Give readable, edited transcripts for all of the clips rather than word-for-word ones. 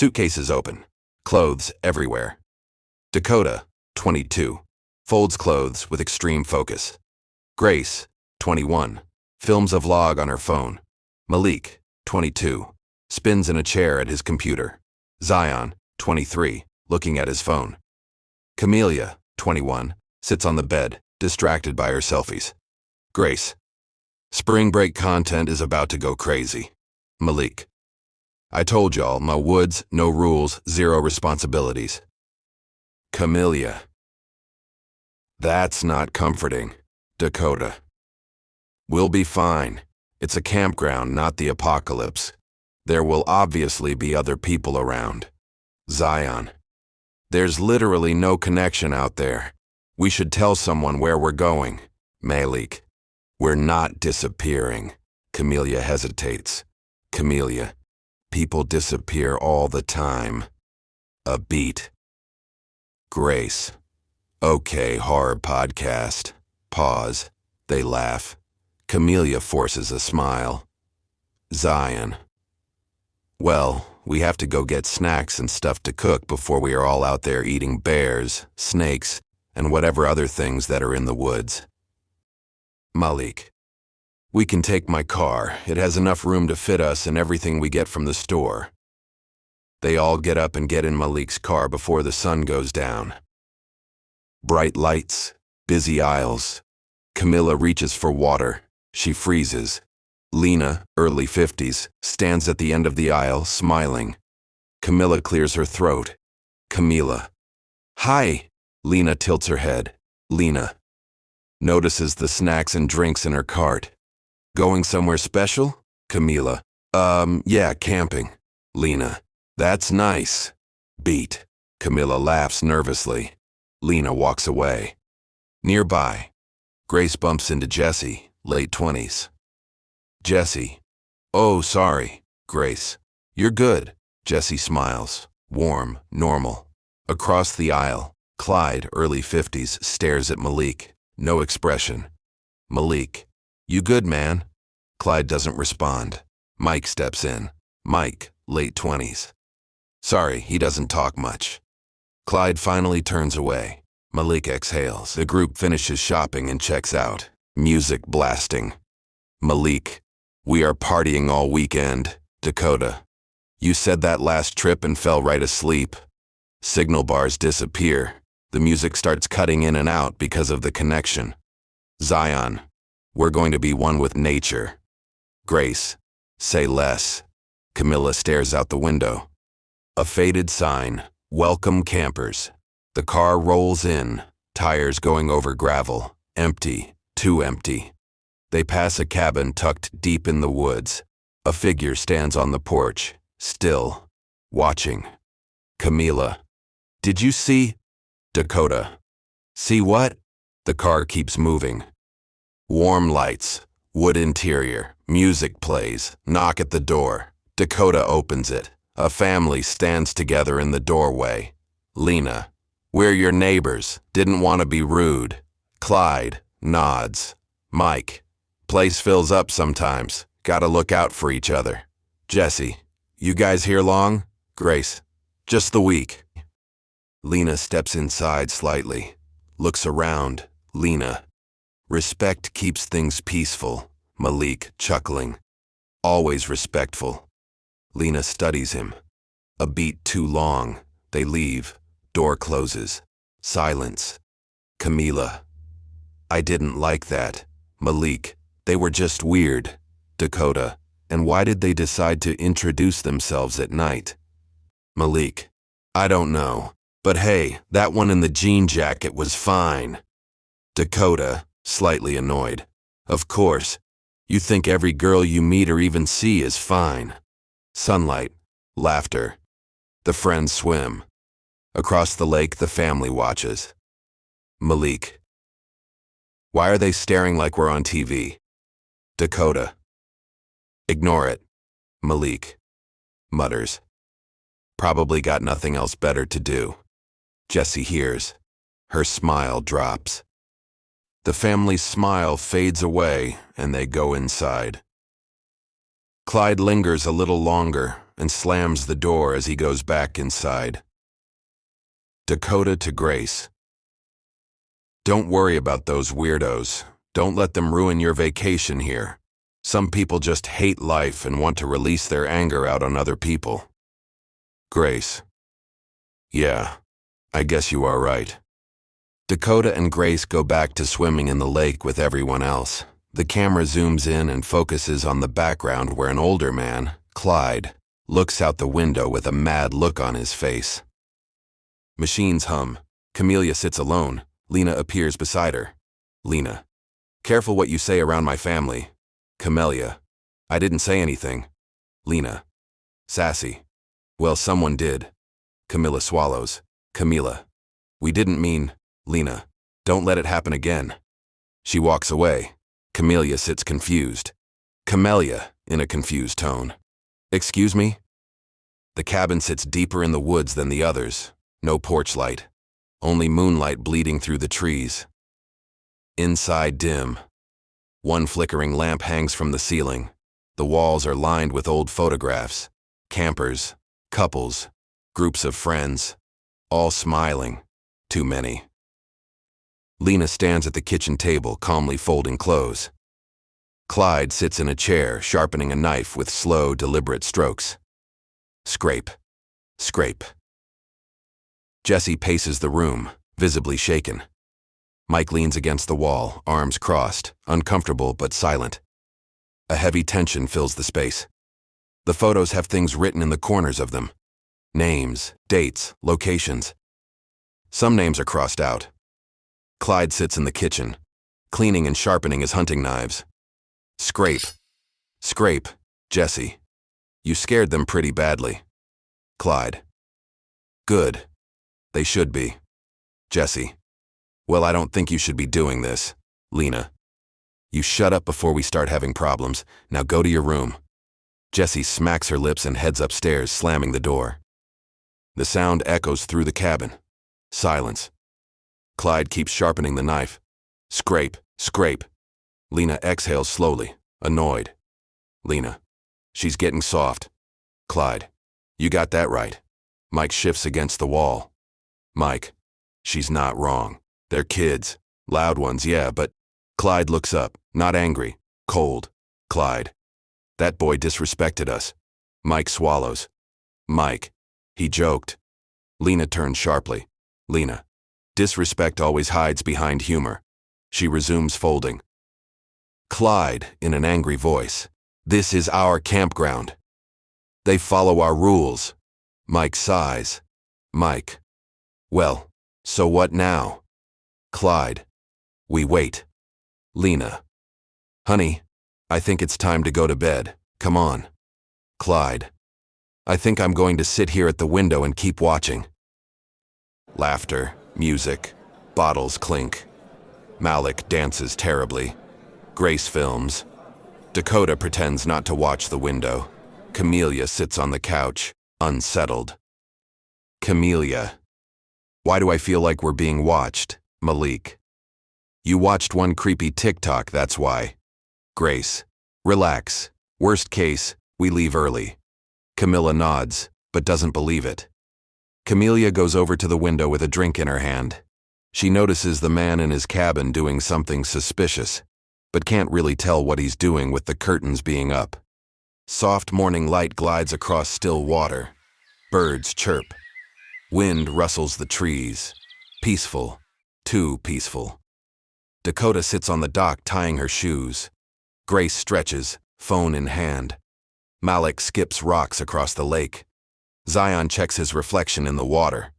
Suitcases open. Clothes everywhere. Dakota, 22. Folds clothes with extreme focus. Grace, 21. Films a vlog on her phone. Malik, 22. Spins in a chair at his computer. Zion, 23. Looking at his phone. Camellia, 21. Sits on the bed, distracted by her selfies. Grace. Spring break content is about to go crazy. Malik. I told y'all, my woods, no rules, zero responsibilities. Camellia. That's not comforting. Dakota. We'll be fine. It's a campground, not the apocalypse. There will obviously be other people around. Zion. There's literally no connection out there. We should tell someone where we're going. Malik. We're not disappearing. Camellia hesitates. Camellia. People disappear all the time. A beat. Grace. Okay, horror podcast. Pause. They laugh. Camellia forces a smile. Zion. Well, we have to go get snacks and stuff to cook before we are all out there eating bears, snakes, and whatever other things that are in the woods. Malik. We can take my car. It has enough room to fit us and everything we get from the store. They all get up and get in Malik's car before the sun goes down. Bright lights, busy aisles. Camilla reaches for water. She freezes. Lena, early 50s, stands at the end of the aisle, smiling. Camilla clears her throat. Camila. Hi. Lena tilts her head. Lena. Notices the snacks and drinks in her cart. Going somewhere special? Camila. Yeah, camping. Lena. That's nice. Beat. Camilla laughs nervously. Lena walks away. Nearby. Grace bumps into Jessie, late 20s. Jessie. Oh, sorry. Grace. You're good. Jessie smiles. Warm, normal. Across the aisle, Clyde, early 50s, stares at Malik. No expression. Malik. You good, man? Clyde doesn't respond. Mike steps in. Mike, late 20s. Sorry, he doesn't talk much. Clyde finally turns away. Malik exhales. The group finishes shopping and checks out. Music blasting. Malik. We are partying all weekend. Dakota. You said that last trip and fell right asleep. Signal bars disappear. The music starts cutting in and out because of the connection. Zion. We're going to be one with nature. Grace. Say less. Camilla stares out the window. A faded sign. Welcome campers. The car rolls in, tires going over gravel. Empty. Too empty. They pass a cabin tucked deep in the woods. A figure stands on the porch, still, watching. Camila. Did you see? Dakota. See what? The car keeps moving. Warm lights, wood interior, music plays, knock at the door. Dakota opens it. A family stands together in the doorway. Lena. We're your neighbors, didn't want to be rude. Clyde, nods. Mike. Place fills up sometimes, gotta look out for each other. Jessie. You guys here long? Grace. Just the week. Lena steps inside slightly. Looks around. Lena. Respect keeps things peaceful. Malik, chuckling. Always respectful. Lena studies him. A beat too long. They leave. Door closes. Silence. Camila. I didn't like that. Malik. They were just weird. Dakota. And why did they decide to introduce themselves at night? Malik. I don't know. But hey, that one in the jean jacket was fine. Dakota, slightly annoyed. Of course. You think every girl you meet or even see is fine. Sunlight. Laughter. The friends swim. Across the lake, the family watches. Malik. Why are they staring like we're on TV? Dakota. Ignore it. Malik. Mutters. Probably got nothing else better to do. Jessie hears. Her smile drops. The family's smile fades away and they go inside. Clyde lingers a little longer and slams the door as he goes back inside. Dakota to Grace. Don't worry about those weirdos. Don't let them ruin your vacation here. Some people just hate life and want to release their anger out on other people. Grace. Yeah, I guess you are right. Dakota and Grace go back to swimming in the lake with everyone else. The camera zooms in and focuses on the background where an older man, Clyde, looks out the window with a mad look on his face. Machines hum. Camellia sits alone. Lena appears beside her. Lena. Careful what you say around my family. Camellia. I didn't say anything. Lena. Sassy. Well, someone did. Camilla swallows. Camila. We didn't mean. Lena. Don't let it happen again. She walks away. Camellia sits confused. Camellia, in a confused tone. Excuse me? The cabin sits deeper in the woods than the others. No porch light. Only moonlight bleeding through the trees. Inside dim. One flickering lamp hangs from the ceiling. The walls are lined with old photographs. Campers, couples, groups of friends, all smiling. Too many. Lena stands at the kitchen table, calmly folding clothes. Clyde sits in a chair, sharpening a knife with slow, deliberate strokes. Scrape. Scrape. Jesse paces the room, visibly shaken. Mike leans against the wall, arms crossed, uncomfortable but silent. A heavy tension fills the space. The photos have things written in the corners of them. Names, dates, locations. Some names are crossed out. Clyde sits in the kitchen, cleaning and sharpening his hunting knives. Scrape. Scrape, Jesse. You scared them pretty badly. Clyde. Good. They should be. Jesse. Well, I don't think you should be doing this. Lena. You shut up before we start having problems. Now go to your room. Jessie smacks her lips and heads upstairs, slamming the door. The sound echoes through the cabin. Silence. Clyde keeps sharpening the knife. Scrape, scrape. Lena exhales slowly, annoyed. Lena. She's getting soft. Clyde. You got that right. Mike shifts against the wall. Mike. She's not wrong. They're kids. Loud ones, yeah, but... Clyde looks up, not angry, cold. Clyde. That boy disrespected us. Mike swallows. Mike. He joked. Lena turns sharply. Lena. Disrespect always hides behind humor. She resumes folding. Clyde, in an angry voice. This is our campground. They follow our rules. Mike sighs. Mike. Well, so what now? Clyde. We wait. Lena. Honey, I think it's time to go to bed. Come on. Clyde. I think I'm going to sit here at the window and keep watching. Laughter, music, bottles clink. Malik dances terribly. Grace films. Dakota pretends not to watch the window. Camellia sits on the couch, unsettled. Camellia. Why do I feel like we're being watched? Malik. You watched one creepy TikTok, that's why. Grace. Relax. Worst case, we leave early. Camilla nods, but doesn't believe it. Camellia goes over to the window with a drink in her hand. She notices the man in his cabin doing something suspicious, but can't really tell what he's doing with the curtains being up. Soft morning light glides across still water. Birds chirp. Wind rustles the trees. Peaceful. Too peaceful. Dakota sits on the dock tying her shoes. Grace stretches, phone in hand. Malik skips rocks across the lake. Zion checks his reflection in the water.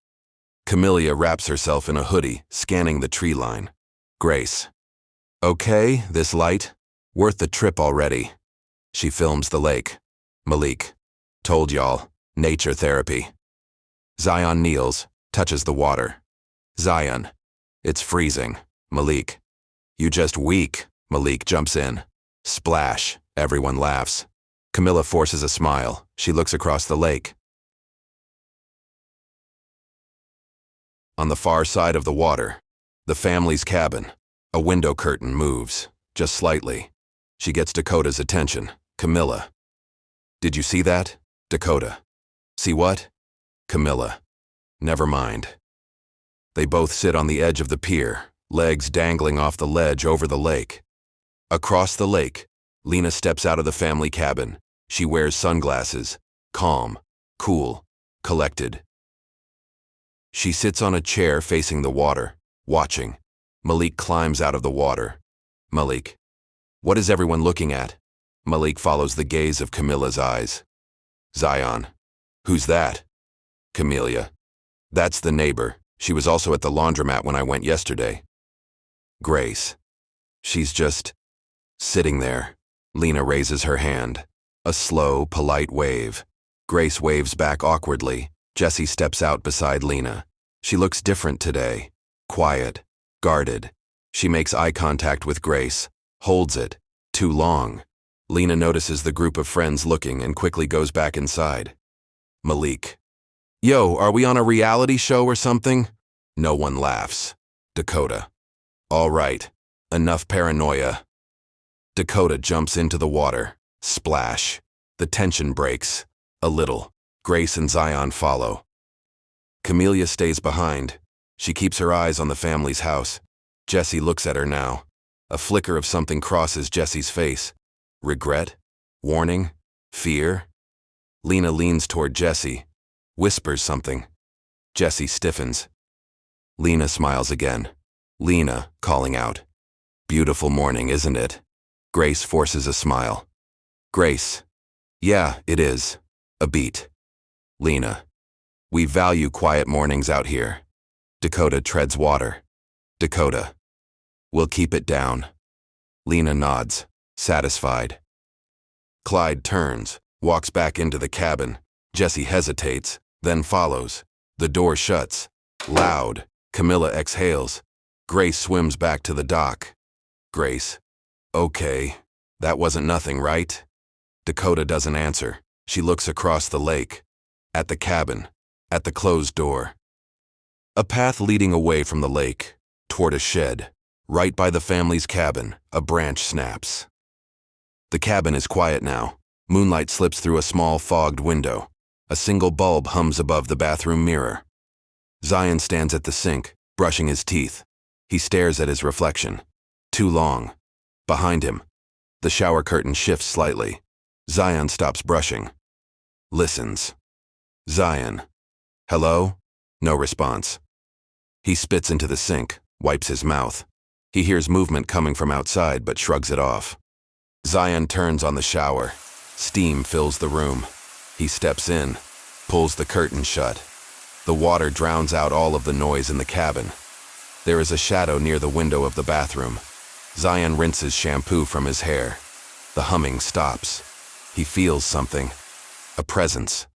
Camellia wraps herself in a hoodie, scanning the tree line. Grace. Okay, this light? Worth the trip already. She films the lake. Malik. Told y'all. Nature therapy. Zion kneels, touches the water. Zion. It's freezing. Malik. You just weak. Malik jumps in. Splash. Everyone laughs. Camilla forces a smile. She looks across the lake. On the far side of the water, the family's cabin. A window curtain moves, just slightly. She gets Dakota's attention. Camilla. Did you see that? Dakota. See what? Camilla. Never mind. They both sit on the edge of the pier, legs dangling off the ledge over the lake. Across the lake, Lena steps out of the family cabin. She wears sunglasses, calm, cool, collected. She sits on a chair facing the water, watching. Malik climbs out of the water. Malik. What is everyone looking at? Malik follows the gaze of Camilla's eyes. Zion. Who's that? Camellia. That's the neighbor. She was also at the laundromat when I went yesterday. Grace. She's just sitting there. Lena raises her hand. A slow, polite wave. Grace waves back awkwardly. Jessie steps out beside Lena. She looks different today. Quiet, guarded. She makes eye contact with Grace, holds it. Too long. Lena notices the group of friends looking and quickly goes back inside. Malik. Yo, are we on a reality show or something? No one laughs. Dakota. All right. Enough paranoia. Dakota jumps into the water. Splash. The tension breaks. A little. Grace and Zion follow. Camellia stays behind. She keeps her eyes on the family's house. Jessie looks at her now. A flicker of something crosses Jessie's face. Regret? Warning? Fear? Lena leans toward Jessie, whispers something. Jessie stiffens. Lena smiles again. Lena, calling out. Beautiful morning, isn't it? Grace forces a smile. Grace. Yeah, it is. A beat. Lena. We value quiet mornings out here. Dakota treads water. Dakota. We'll keep it down. Lena nods, satisfied. Clyde turns, walks back into the cabin. Jessie hesitates, then follows. The door shuts. Loud. Camilla exhales. Grace swims back to the dock. Grace. Okay. That wasn't nothing, right? Dakota doesn't answer. She looks across the lake. At the cabin. At the closed door. A path leading away from the lake, toward a shed. Right by the family's cabin, a branch snaps. The cabin is quiet now. Moonlight slips through a small fogged window. A single bulb hums above the bathroom mirror. Zion stands at the sink, brushing his teeth. He stares at his reflection. Too long. Behind him. The shower curtain shifts slightly. Zion stops brushing. Listens. Zion. Hello? No response. He spits into the sink, wipes his mouth. He hears movement coming from outside but shrugs it off. Zion turns on the shower. Steam fills the room. He steps in, pulls the curtain shut. The water drowns out all of the noise in the cabin. There is a shadow near the window of the bathroom. Zion rinses shampoo from his hair. The humming stops. He feels something. A presence.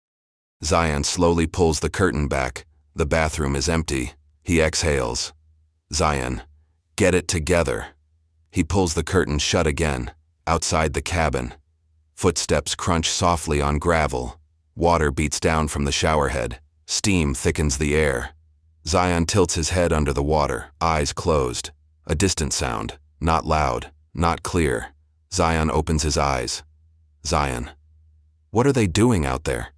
Zion slowly pulls the curtain back. The bathroom is empty. He exhales. Zion. Get it together. He pulls the curtain shut again. Outside the cabin. Footsteps crunch softly on gravel. Water beats down from the showerhead. Steam thickens the air. Zion tilts his head under the water, eyes closed. A distant sound. Not loud. Not clear. Zion opens his eyes. Zion. What are they doing out there?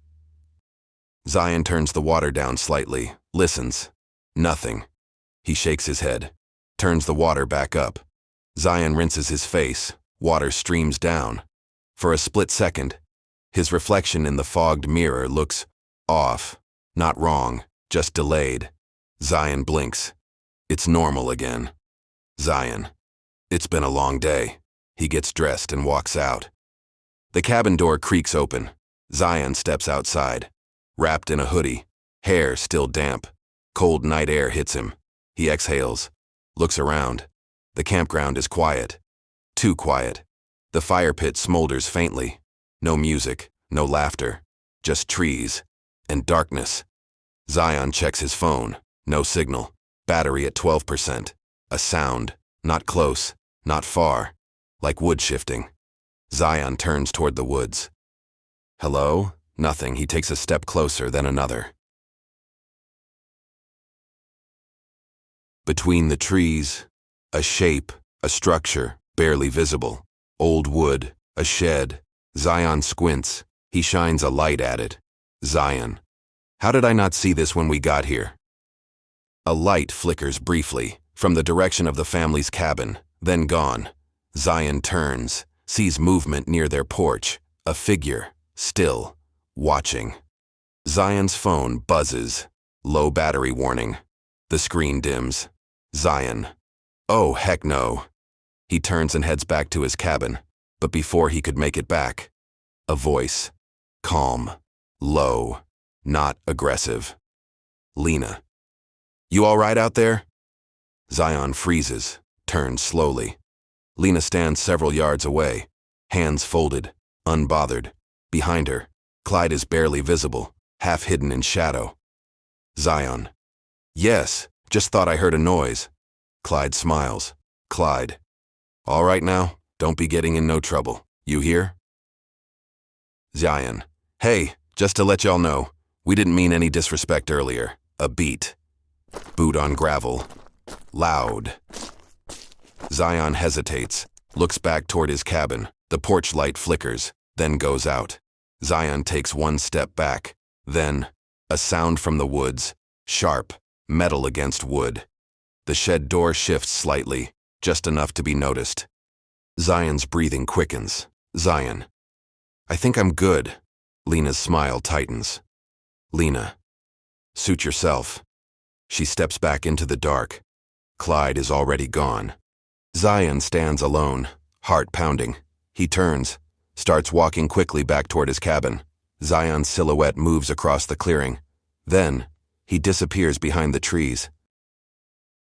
Zion turns the water down slightly, listens. Nothing. He shakes his head, turns the water back up. Zion rinses his face, water streams down. For a split second, his reflection in the fogged mirror looks off, not wrong, just delayed. Zion blinks. It's normal again. Zion. It's been a long day. He gets dressed and walks out. The cabin door creaks open. Zion steps outside. Wrapped in a hoodie, hair still damp. Cold night air hits him. He exhales, looks around. The campground is quiet. Too quiet. The fire pit smolders faintly. No music, no laughter, just trees and darkness. Zion checks his phone. No signal. Battery at 12%. A sound, not close, not far, like wood shifting. Zion turns toward the woods. Hello? Nothing. He takes a step closer, then another. Between the trees, a shape, a structure, barely visible. Old wood, a shed. Zion squints. He shines a light at it. Zion. How did I not see this when we got here? A light flickers briefly, from the direction of the family's cabin, then gone. Zion turns, sees movement near their porch, a figure, still, watching. Zion's phone buzzes. Low battery warning. The screen dims. Zion. Oh, heck no. He turns and heads back to his cabin, but before he could make it back, a voice. Calm. Low. Not aggressive. Lena. You all right out there? Zion freezes, turns slowly. Lena stands several yards away, hands folded, unbothered. Behind her, Clyde is barely visible, half hidden in shadow. Zion. Yes, just thought I heard a noise. Clyde smiles. Clyde. All right now, don't be getting in no trouble. You hear? Zion. Hey, just to let y'all know, we didn't mean any disrespect earlier. A beat. Boot on gravel. Loud. Zion hesitates, looks back toward his cabin. The porch light flickers, then goes out. Zion takes one step back. Then, a sound from the woods. Sharp, metal against wood. The shed door shifts slightly, just enough to be noticed. Zion's breathing quickens. Zion. I think I'm good. Lena's smile tightens. Lena. Suit yourself. She steps back into the dark. Clyde is already gone. Zion stands alone, heart pounding. He turns, starts walking quickly back toward his cabin. Zion's silhouette moves across the clearing. Then, he disappears behind the trees.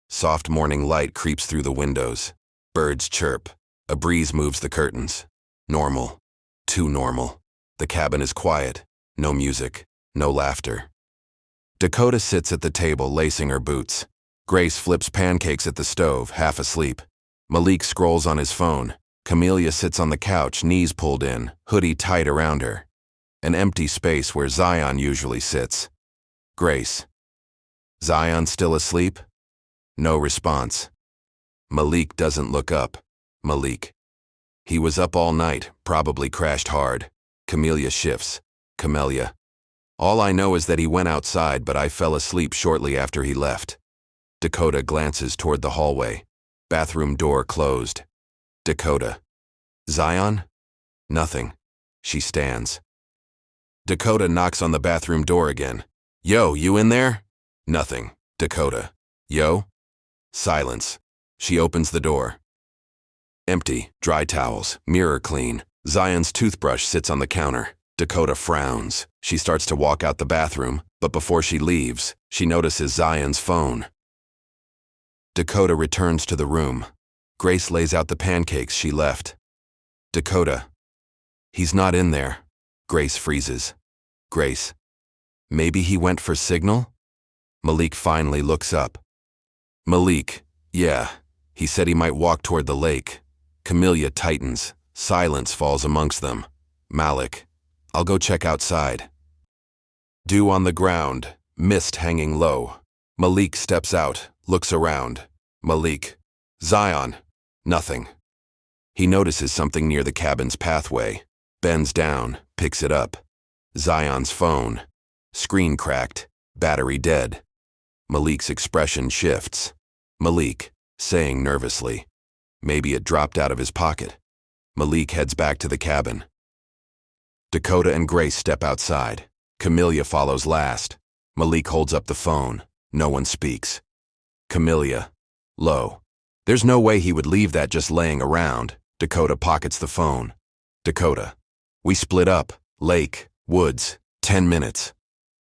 Soft morning light creeps through the windows. Birds chirp. A breeze moves the curtains. Normal. Too normal. The cabin is quiet. No music. No laughter. Dakota sits at the table, lacing her boots. Grace flips pancakes at the stove, half asleep. Malik scrolls on his phone. Camellia sits on the couch, knees pulled in, hoodie tight around her. An empty space where Zion usually sits. Grace. Zion still asleep? No response. Malik doesn't look up. Malik. He was up all night, probably crashed hard. Camellia shifts. Camellia. All I know is that he went outside, but I fell asleep shortly after he left. Dakota glances toward the hallway. Bathroom door closed. Dakota. Zion? Nothing. She stands. Dakota knocks on the bathroom door again. Yo, you in there? Nothing. Dakota. Yo? Silence. She opens the door. Empty. Dry towels. Mirror clean. Zion's toothbrush sits on the counter. Dakota frowns. She starts to walk out the bathroom, but before she leaves, she notices Zion's phone. Dakota returns to the room. Grace lays out the pancakes she left. Dakota. He's not in there. Grace freezes. Grace. Maybe he went for signal? Malik finally looks up. Malik. Yeah. He said he might walk toward the lake. Camellia tightens. Silence falls amongst them. Malik. I'll go check outside. Dew on the ground, mist hanging low. Malik steps out, looks around. Malik. Zion. Nothing. He notices something near the cabin's pathway. Bends down, picks it up. Zion's phone. Screen cracked, battery dead. Malik's expression shifts. Malik, saying nervously. Maybe it dropped out of his pocket. Malik heads back to the cabin. Dakota and Grace step outside. Camellia follows last. Malik holds up the phone. No one speaks. Camellia. Low. There's no way he would leave that just laying around. Dakota pockets the phone. Dakota. We split up. Lake. Woods. 10 minutes.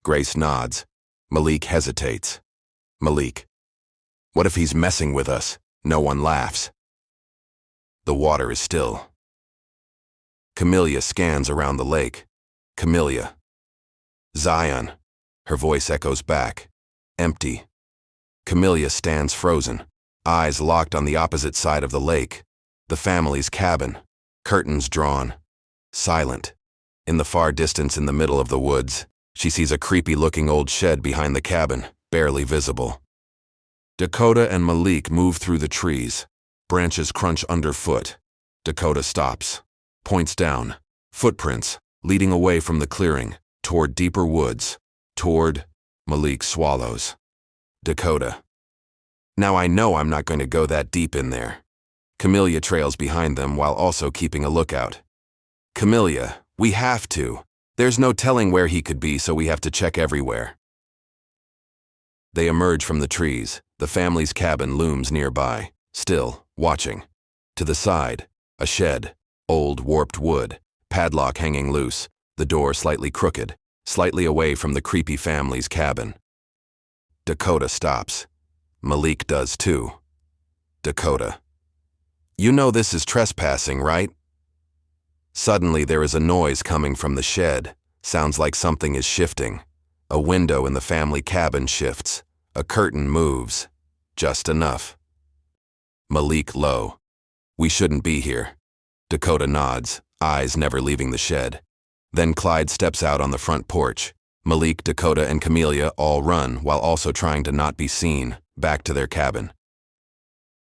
Grace nods. Malik hesitates. Malik. What if he's messing with us? No one laughs. The water is still. Camellia scans around the lake. Camellia. Zion. Her voice echoes back. Empty. Camellia stands frozen, eyes locked on the opposite side of the lake. The family's cabin. Curtains drawn. Silent. In the far distance in the middle of the woods, she sees a creepy-looking old shed behind the cabin, barely visible. Dakota and Malik move through the trees. Branches crunch underfoot. Dakota stops. Points down. Footprints. leading away from the clearing, toward deeper woods, toward Malik swallows. Dakota. Now I know I'm not going to go that deep in there. Camellia trails behind them while also keeping a lookout. Camellia, we have to. There's no telling where he could be, so we have to check everywhere. They emerge from the trees. The family's cabin looms nearby, still, watching. To the side, a shed, old warped wood, padlock hanging loose, the door slightly crooked, slightly away from the creepy family's cabin. Dakota stops. Malik does too. Dakota. You know this is trespassing, right? Suddenly there is a noise coming from the shed. Sounds like something is shifting. A window in the family cabin shifts. A curtain moves. Just enough. Malik low. We shouldn't be here. Dakota nods, eyes never leaving the shed. Then Clyde steps out on the front porch. Malik, Dakota, and Camellia all run while also trying to not be seen, back to their cabin.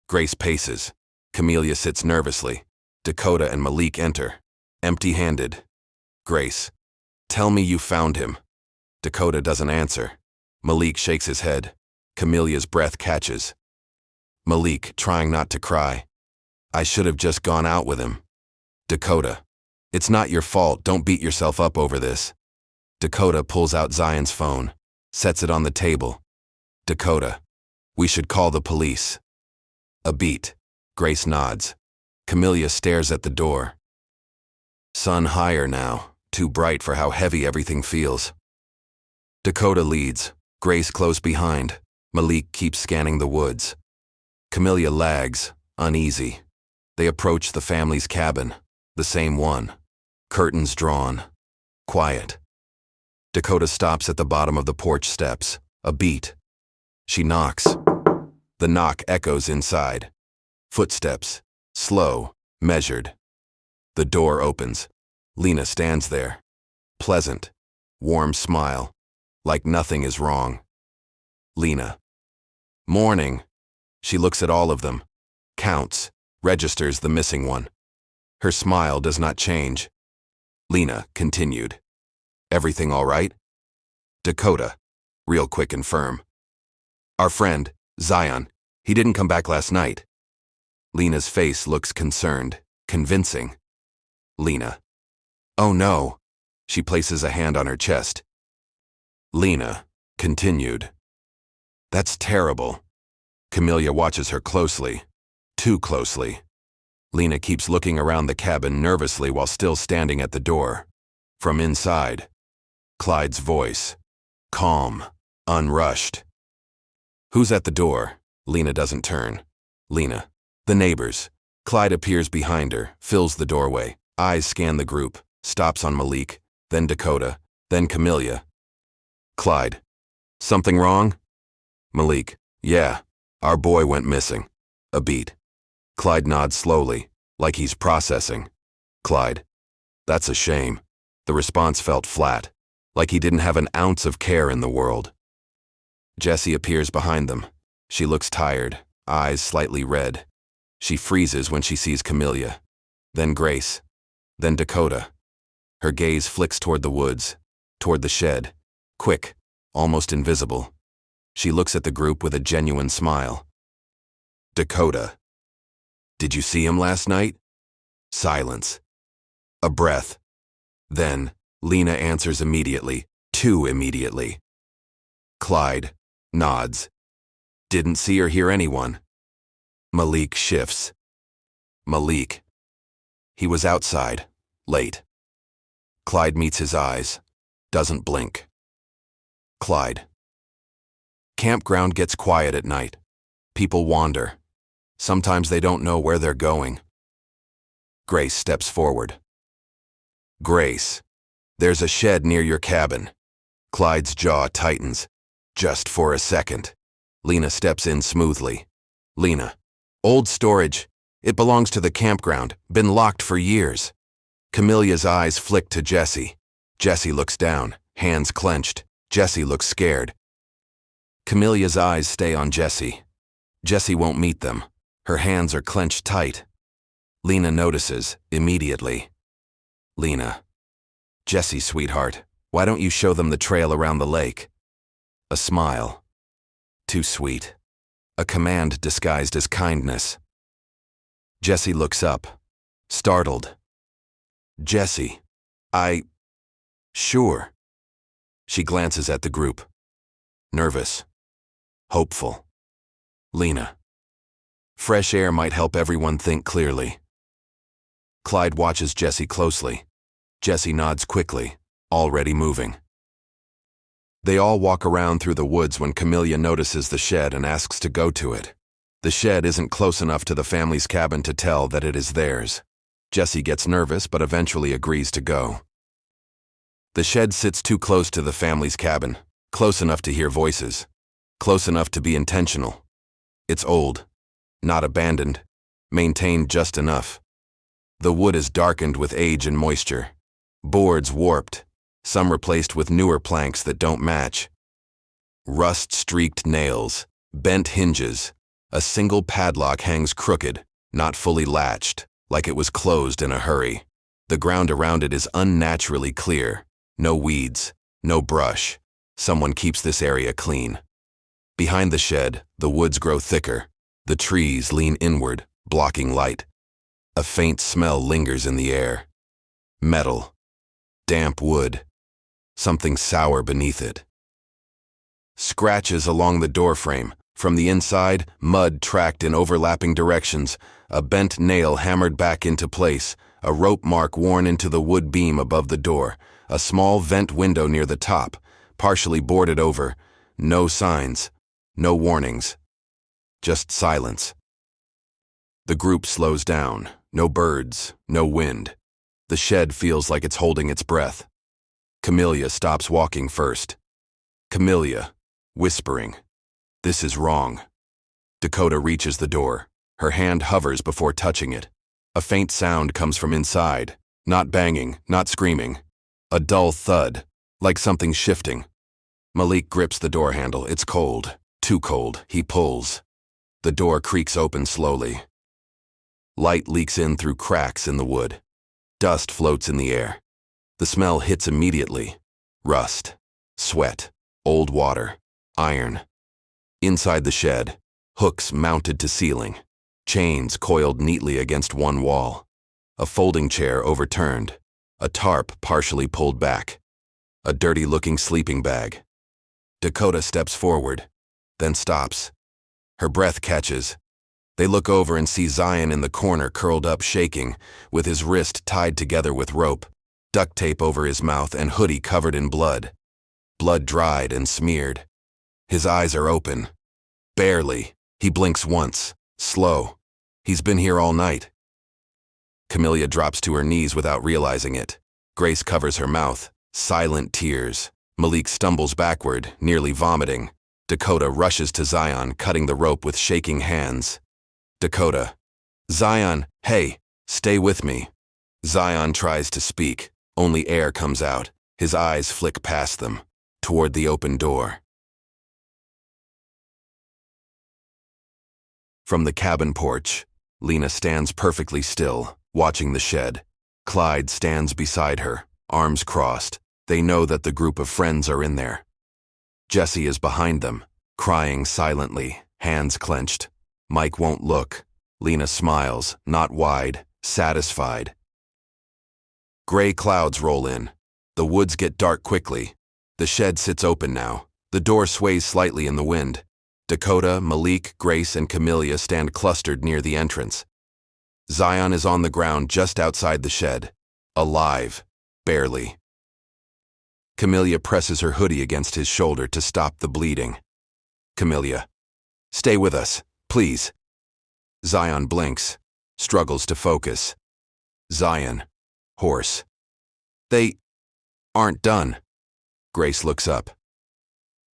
Grace paces. Camellia sits nervously. Dakota and Malik enter, empty-handed. Grace. Tell me you found him. Dakota doesn't answer. Malik shakes his head. Camelia's breath catches. Malik, trying not to cry. I should have just gone out with him. Dakota. It's not your fault, don't beat yourself up over this. Dakota pulls out Zion's phone, sets it on the table. Dakota. We should call the police. A beat. Grace nods. Camellia stares at the door. Sun higher now, too bright for how heavy everything feels. Dakota leads, Grace close behind. Malik keeps scanning the woods. Camellia lags, uneasy. They approach the family's cabin, the same one. Curtains drawn. Quiet. Dakota stops at the bottom of the porch steps. A beat. She knocks. The knock echoes inside. Footsteps. Slow, measured. The door opens. Lena stands there. Pleasant. Warm smile. Like nothing is wrong. Lena. Morning. She looks at all of them. Counts. Registers the missing one. Her smile does not change. Lena continued. Everything all right? Dakota. Real quick and firm. Our friend, Zion, he didn't come back last night. Lena's face looks concerned, convincing. Lena. Oh no. She places a hand on her chest. Lena continued. That's terrible. Camellia watches her closely. Too closely. Lena keeps looking around the cabin nervously while still standing at the door. From inside. Clyde's voice. Calm. Unrushed. Who's at the door? Lena doesn't turn. Lena. The neighbors. Clyde appears behind her, fills the doorway. Eyes scan the group. Stops on Malik. Then Dakota. Then Camellia. Clyde. Something wrong? Malik. Yeah. Our boy went missing. A beat. Clyde nods slowly, like he's processing. Clyde. That's a shame. The response felt flat, like he didn't have an ounce of care in the world. Jessie appears behind them. She looks tired, eyes slightly red. She freezes when she sees Camellia. Then Grace. Then Dakota. Her gaze flicks toward the woods, toward the shed. Quick, almost invisible. She looks at the group with a genuine smile. Dakota. Did you see him last night? Silence. A breath. Then, Lena answers immediately, too immediately. Clyde nods. Didn't see or hear anyone. Malik shifts. Malik. He was outside, late. Clyde meets his eyes, doesn't blink. Clyde. Campground gets quiet at night. People wander. Sometimes they don't know where they're going. Grace steps forward. Grace. There's a shed near your cabin. Clyde's jaw tightens. Just for a second. Lena steps in smoothly. Lena. Old storage. It belongs to the campground. Been locked for years. Camelia's eyes flick to Jessie. Jessie looks down, hands clenched. Jessie looks scared. Camelia's eyes stay on Jessie. Jessie won't meet them. Her hands are clenched tight. Lena notices, immediately. Lena. Jesse, sweetheart, why don't you show them the trail around the lake? A smile. Too sweet. A command disguised as kindness. Jesse looks up, startled. Jesse, Sure. She glances at the group. Nervous. Hopeful. Lena. Fresh air might help everyone think clearly. Clyde watches Jesse closely. Jesse nods quickly, already moving. They all walk around through the woods when Camellia notices the shed and asks to go to it. The shed isn't close enough to the family's cabin to tell that it is theirs. Jesse gets nervous but eventually agrees to go. The shed sits too close to the family's cabin, close enough to hear voices, close enough to be intentional. It's old, not abandoned, maintained just enough. The wood is darkened with age and moisture. Boards warped, some replaced with newer planks that don't match. Rust-streaked nails, bent hinges. A single padlock hangs crooked, not fully latched, like it was closed in a hurry. The ground around it is unnaturally clear. No weeds, no brush. Someone keeps this area clean. Behind the shed, the woods grow thicker. The trees lean inward, blocking light. A faint smell lingers in the air. Metal. Damp wood. Something sour beneath it. Scratches along the doorframe. From the inside, mud tracked in overlapping directions, a bent nail hammered back into place, a rope mark worn into the wood beam above the door, a small vent window near the top, partially boarded over. No signs, no warnings. Just silence. The group slows down. No birds, no wind. The shed feels like it's holding its breath. Camellia stops walking first. Camellia, whispering. This is wrong. Dakota reaches the door. Her hand hovers before touching it. A faint sound comes from inside. Not banging, not screaming. A dull thud, like something shifting. Malik grips the door handle. It's cold. Too cold. He pulls. The door creaks open slowly. Light leaks in through cracks in the wood. Dust floats in the air. The smell hits immediately. Rust. Sweat. Old water. Iron. Inside the shed, hooks mounted to ceiling. Chains coiled neatly against one wall. A folding chair overturned. A tarp partially pulled back. A dirty-looking sleeping bag. Dakota steps forward, then stops. Her breath catches. They look over and see Zion in the corner curled up shaking, with his wrist tied together with rope, duct tape over his mouth and hoodie covered in blood. Blood dried and smeared. His eyes are open. Barely. He blinks once. Slow. He's been here all night. Camellia drops to her knees without realizing it. Grace covers her mouth. Silent tears. Malik stumbles backward, nearly vomiting. Dakota rushes to Zion, cutting the rope with shaking hands. Dakota. Zion, hey, stay with me. Zion tries to speak. Only air comes out. His eyes flick past them, toward the open door. From the cabin porch, Lena stands perfectly still, watching the shed. Clyde stands beside her, arms crossed. They know that the group of friends are in there. Jesse is behind them, crying silently, hands clenched. Mike won't look. Lena smiles, not wide, satisfied. Gray clouds roll in. The woods get dark quickly. The shed sits open now. The door sways slightly in the wind. Dakota, Malik, Grace, and Camellia stand clustered near the entrance. Zion is on the ground just outside the shed. Alive. Barely. Camellia presses her hoodie against his shoulder to stop the bleeding. Camellia. Stay with us, please. Zion blinks, struggles to focus. Zion. Hoarse. They aren't done. Grace looks up.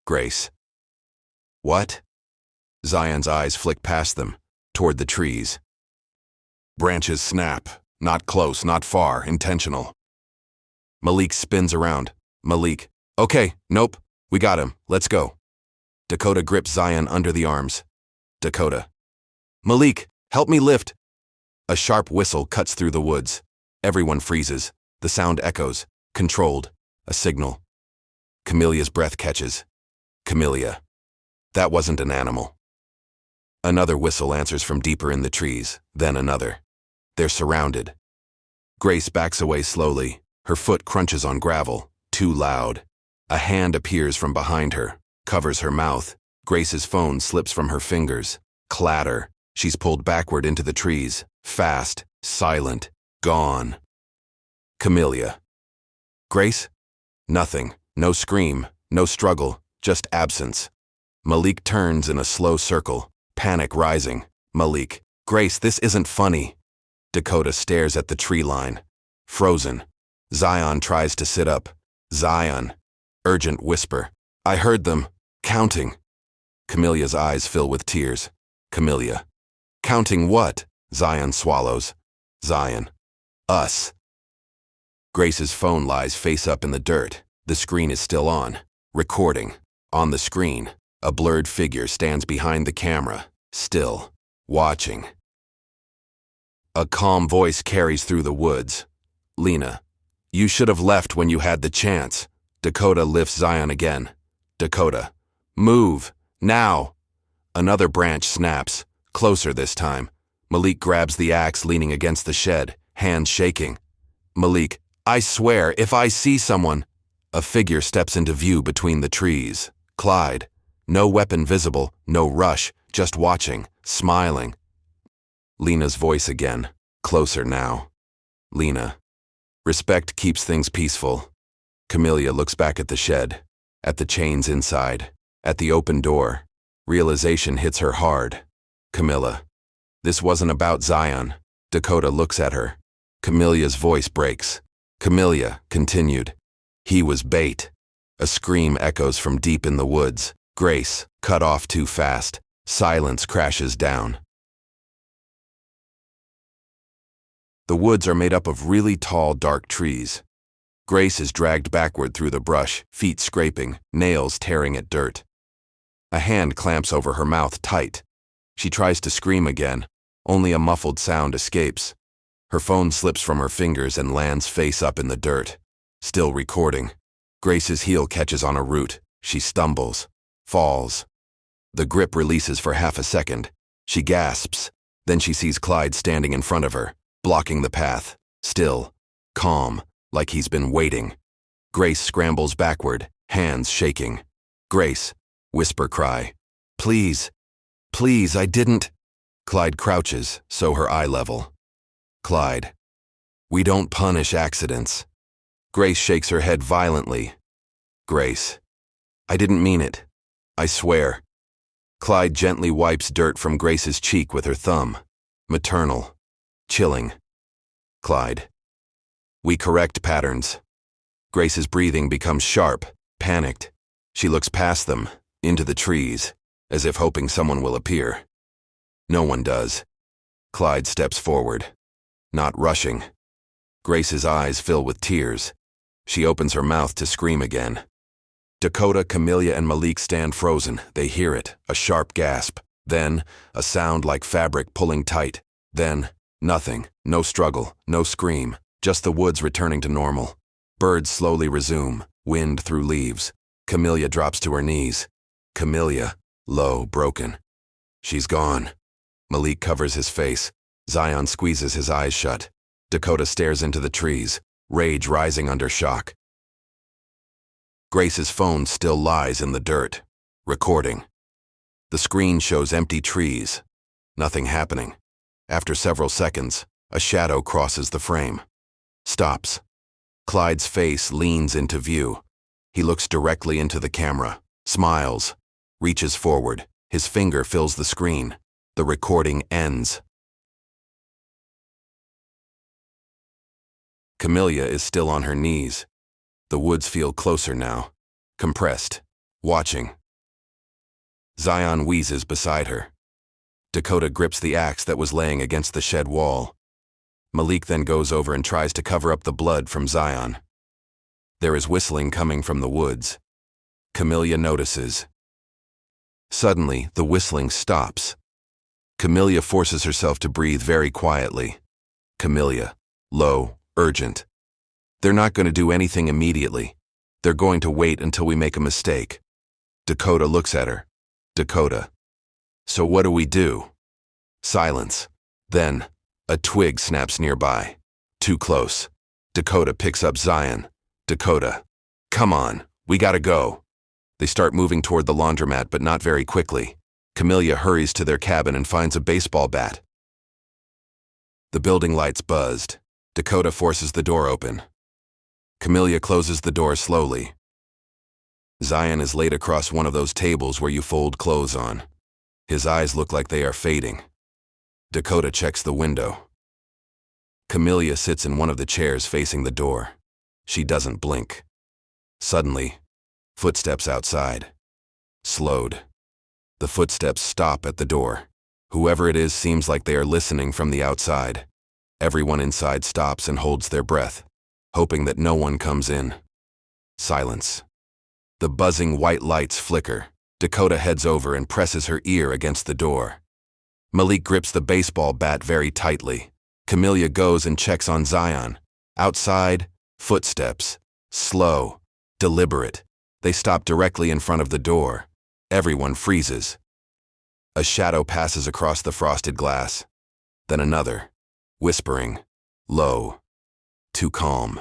Grace. What? Zion's eyes flick past them, toward the trees. Branches snap. Not close, not far, intentional. Malik spins around. Malik. Okay, nope, we got him, let's go. Dakota grips Zion under the arms. Dakota. Malik, help me lift. A sharp whistle cuts through the woods. Everyone freezes. The sound echoes. Controlled. A signal. Camelia's breath catches. Camelia. That wasn't an animal. Another whistle answers from deeper in the trees, then another. They're surrounded. Grace backs away slowly. Her foot crunches on gravel. Too loud. A hand appears from behind her, covers her mouth. Grace's phone slips from her fingers. Clatter. She's pulled backward into the trees. Fast. Silent. Gone. Camelia. Grace? Nothing. No scream. No struggle. Just absence. Malik turns in a slow circle. Panic rising. Malik. Grace, this isn't funny. Dakota stares at the tree line. Frozen. Zion tries to sit up. Zion. Urgent whisper. I heard them. Counting. Camelia's eyes fill with tears. Camelia. Counting what? Zion swallows. Zion. Us. Grace's phone lies face up in the dirt. The screen is still on. Recording. On the screen, a blurred figure stands behind the camera, still, watching. A calm voice carries through the woods. Lena. You should have left when you had the chance. Dakota lifts Zion again. Dakota. Move. Now. Another branch snaps. Closer this time. Malik grabs the axe leaning against the shed, hands shaking. Malik. I swear, if I see someone... A figure steps into view between the trees. Clyde. No weapon visible, no rush, just watching, smiling. Lena's voice again. Closer now. Lena. Respect keeps things peaceful. Camelia looks back at the shed, at the chains inside, at the open door. Realization hits her hard. Camilla. This wasn't about Zion. Dakota looks at her. Camelia's voice breaks. Camelia continued. He was bait. A scream echoes from deep in the woods. Grace, cut off too fast. Silence crashes down. The woods are made up of really tall, dark trees. Grace is dragged backward through the brush, feet scraping, nails tearing at dirt. A hand clamps over her mouth tight. She tries to scream again. Only a muffled sound escapes. Her phone slips from her fingers and lands face up in the dirt. Still recording. Grace's heel catches on a root. She stumbles. Falls. The grip releases for half a second. She gasps. Then she sees Clyde standing in front of her, blocking the path. Still. Calm. Like he's been waiting. Grace scrambles backward, hands shaking. Grace. Whisper cry. Please. Please, I didn't. Clyde crouches, so her eye level. Clyde. We don't punish accidents. Grace shakes her head violently. Grace. I didn't mean it. I swear. Clyde gently wipes dirt from Grace's cheek with her thumb. Maternal. Chilling. Clyde. We correct patterns. Grace's breathing becomes sharp, panicked. She looks past them, into the trees, as if hoping someone will appear. No one does. Clyde steps forward. Not rushing. Grace's eyes fill with tears. She opens her mouth to scream again. Dakota, Camelia, and Malik stand frozen. They hear it, a sharp gasp. Then, a sound like fabric pulling tight. Then, nothing. No struggle, no scream. Just the woods returning to normal. Birds slowly resume, wind through leaves. Camelia drops to her knees. Camelia, low, broken. She's gone. Malik covers his face. Zion squeezes his eyes shut. Dakota stares into the trees, rage rising under shock. Grace's phone still lies in the dirt, recording. The screen shows empty trees. Nothing happening. After several seconds, a shadow crosses the frame. Stops. Clyde's face leans into view. He looks directly into the camera, smiles, reaches forward. His finger fills the screen. The recording ends. Camelia is still on her knees. The woods feel closer now, compressed, watching. Zion wheezes beside her. Dakota grips the axe that was laying against the shed wall. Malik then goes over and tries to cover up the blood from Zion. There is whistling coming from the woods. Camelia notices. Suddenly, the whistling stops. Camelia forces herself to breathe very quietly. Camelia, low, urgent. They're not going to do anything immediately. They're going to wait until we make a mistake. Dakota looks at her. Dakota. So what do we do? Silence. Then, a twig snaps nearby. Too close. Dakota picks up Zion. Dakota. Come on, we gotta go. They start moving toward the laundromat, but not very quickly. Camellia hurries to their cabin and finds a baseball bat. The building lights buzzed. Dakota forces the door open. Camellia closes the door slowly. Zion is laid across one of those tables where you fold clothes on. His eyes look like they are fading. Dakota checks the window. Camellia sits in one of the chairs facing the door. She doesn't blink. Suddenly, footsteps outside. Slowed. The footsteps stop at the door. Whoever it is seems like they are listening from the outside. Everyone inside stops and holds their breath, hoping that no one comes in. Silence. The buzzing white lights flicker. Dakota heads over and presses her ear against the door. Malik grips the baseball bat very tightly. Camellia goes and checks on Zion. Outside, footsteps. Slow. Deliberate. They stop directly in front of the door. Everyone freezes. A shadow passes across the frosted glass. Then another. Whispering. Low. Too calm.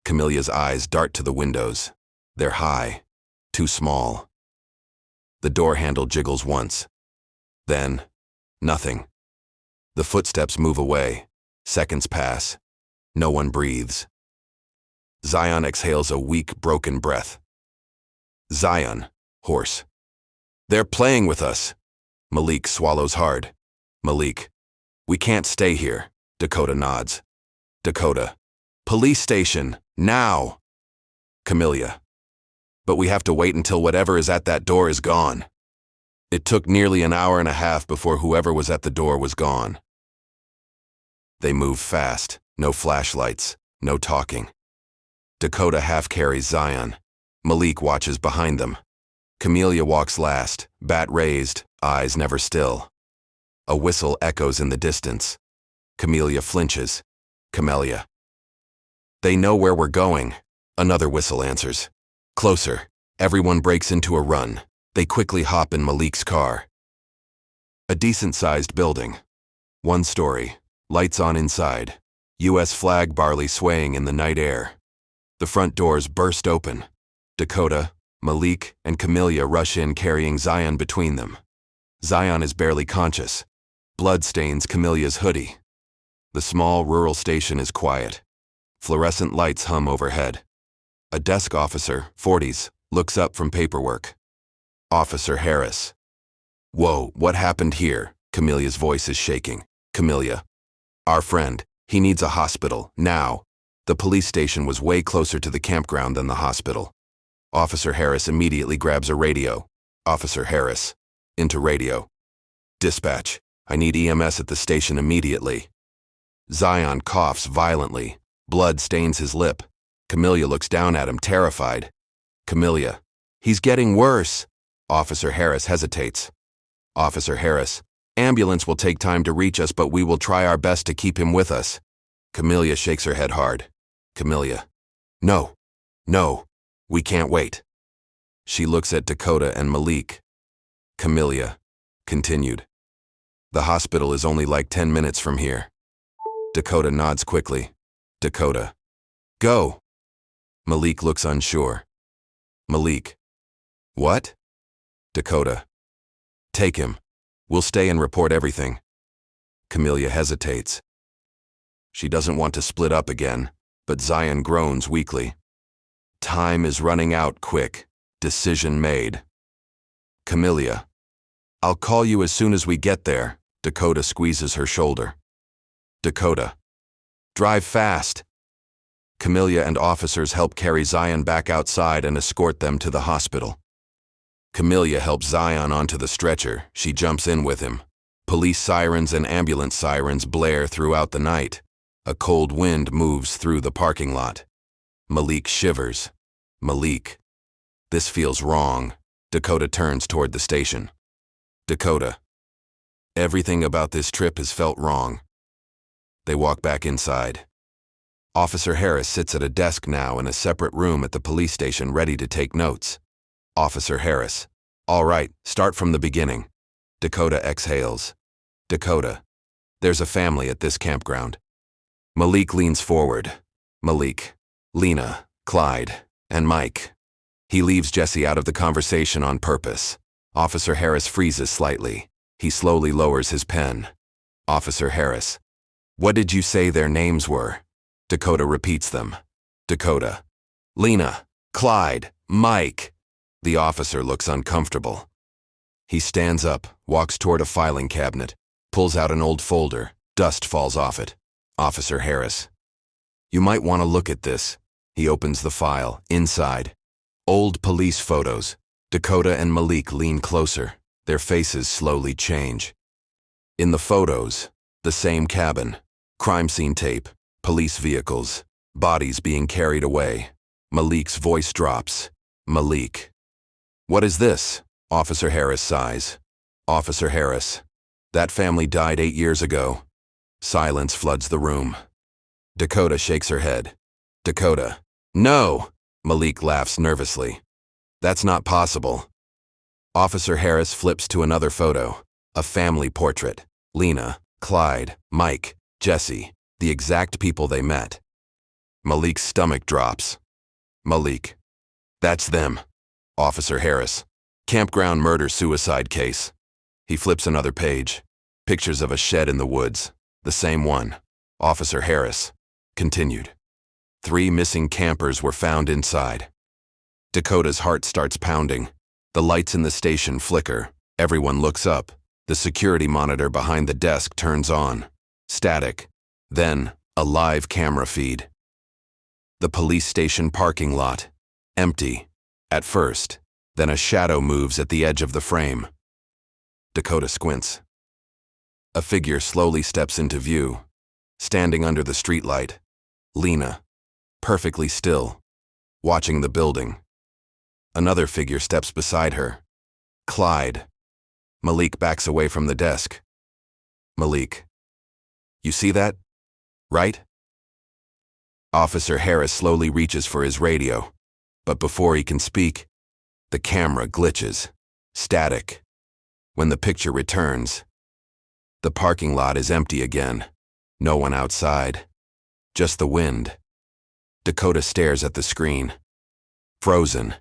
Camelia's eyes dart to the windows. They're high. Too small. The door handle jiggles once. Then, nothing. The footsteps move away. Seconds pass. No one breathes. Zion exhales a weak, broken breath. Zion, hoarse. They're playing with us. Malik swallows hard. Malik. We can't stay here. Dakota nods. Dakota. Police station, now. Camellia. But we have to wait until whatever is at that door is gone. It took nearly an hour and a half before whoever was at the door was gone. They move fast. No flashlights. No talking. Dakota half carries Zion. Malik watches behind them. Camellia walks last, bat raised, eyes never still. A whistle echoes in the distance. Camellia flinches. Camellia. They know where we're going. Another whistle answers. Closer. Everyone breaks into a run. They quickly hop in Malik's car. A decent-sized building. One story. Lights on inside. U.S. flag barley swaying in the night air. The front doors burst open. Dakota, Malik, and Camellia rush in carrying Zion between them. Zion is barely conscious. Blood stains Camelia's hoodie. The small rural station is quiet. Fluorescent lights hum overhead. A desk officer, 40s, looks up from paperwork. Officer Harris. Whoa, what happened here? Camelia's voice is shaking. Camellia. Our friend. He needs a hospital, now. The police station was way closer to the campground than the hospital. Officer Harris immediately grabs a radio. Officer Harris. Into radio. Dispatch. I need EMS at the station immediately. Zion coughs violently. Blood stains his lip. Camellia looks down at him, terrified. Camellia. He's getting worse. Officer Harris hesitates. Officer Harris. Ambulance will take time to reach us, but we will try our best to keep him with us. Camellia shakes her head hard. Camellia. No. No. We can't wait. She looks at Dakota and Malik. Camellia. Continued. The hospital is only like 10 minutes from here. Dakota nods quickly. Dakota. Go. Malik looks unsure. Malik. What? Dakota. Take him. We'll stay and report everything. Camellia hesitates. She doesn't want to split up again, but Zion groans weakly. Time is running out quick. Decision made. Camellia. I'll call you as soon as we get there. Dakota squeezes her shoulder. Dakota. Drive fast. Camellia and officers help carry Zion back outside and escort them to the hospital. Camellia helps Zion onto the stretcher. She jumps in with him. Police sirens and ambulance sirens blare throughout the night. A cold wind moves through the parking lot. Malik shivers. Malik. This feels wrong. Dakota turns toward the station. Dakota. Everything about this trip has felt wrong. They walk back inside. Officer Harris sits at a desk now in a separate room at the police station ready to take notes. Officer Harris. All right, start from the beginning. Dakota exhales. Dakota. There's a family at this campground. Malik leans forward. Malik, Lena, Clyde, and Mike. He leaves Jesse out of the conversation on purpose. Officer Harris freezes slightly. He slowly lowers his pen. Officer Harris. What did you say their names were? Dakota repeats them. Dakota. Lena, Clyde, Mike. The officer looks uncomfortable. He stands up, walks toward a filing cabinet, pulls out an old folder. Dust falls off it. Officer Harris. You might want to look at this. He opens the file. Inside. Old police photos. Dakota and Malik lean closer. Their faces slowly change. In the photos, the same cabin, crime scene tape, police vehicles, bodies being carried away. Malik's voice drops. Malik. What is this? Officer Harris sighs. Officer Harris. That family died 8 years ago. Silence floods the room. Dakota shakes her head. Dakota. No! Malik laughs nervously. That's not possible. Officer Harris flips to another photo. A family portrait. Lena, Clyde, Mike, Jesse, the exact people they met. Malik's stomach drops. Malik. That's them. Officer Harris. Campground murder-suicide case. He flips another page. Pictures of a shed in the woods. The same one. Officer Harris. Continued. 3 missing campers were found inside. Dakota's heart starts pounding. The lights in the station flicker. Everyone looks up. The security monitor behind the desk turns on. Static. Then, a live camera feed. The police station parking lot. Empty. At first. Then a shadow moves at the edge of the frame. Dakota squints. A figure slowly steps into view. Standing under the streetlight. Lena. Perfectly still. Watching the building. Another figure steps beside her. Clyde. Malik backs away from the desk. Malik. You see that? Right? Officer Harris slowly reaches for his radio. But before he can speak, the camera glitches. Static. When the picture returns, the parking lot is empty again. No one outside. Just the wind. Dakota stares at the screen. Frozen.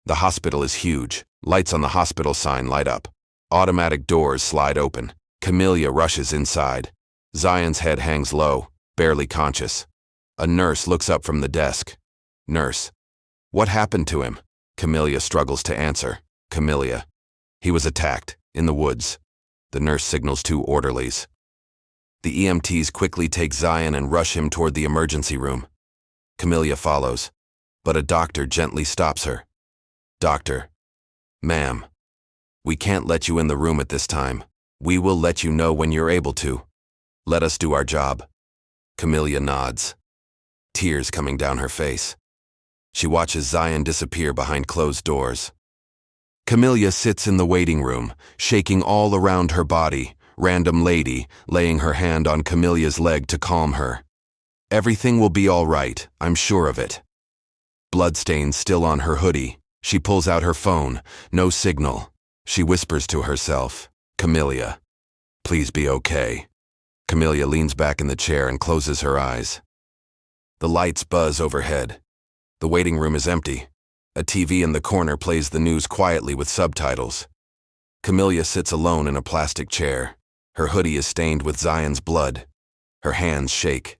The hospital is huge. Lights on the hospital sign light up. Automatic doors slide open. Camellia rushes inside. Zion's head hangs low, barely conscious. A nurse looks up from the desk. Nurse. What happened to him? Camellia struggles to answer. Camellia. He was attacked, in the woods. The nurse signals 2 orderlies. The EMTs quickly take Zion and rush him toward the emergency room. Camellia follows, but a doctor gently stops her. Doctor. Ma'am. We can't let you in the room at this time. We will let you know when you're able to. Let us do our job. Camellia nods. Tears coming down her face. She watches Zion disappear behind closed doors. Camellia sits in the waiting room, shaking all around her body, random lady laying her hand on Camelia's leg to calm her. Everything will be all right, I'm sure of it. Bloodstains still on her hoodie. She pulls out her phone. No signal. She whispers to herself, Camellia. Please be okay. Camellia leans back in the chair and closes her eyes. The lights buzz overhead. The waiting room is empty. A TV in the corner plays the news quietly with subtitles. Camellia sits alone in a plastic chair. Her hoodie is stained with Zion's blood. Her hands shake.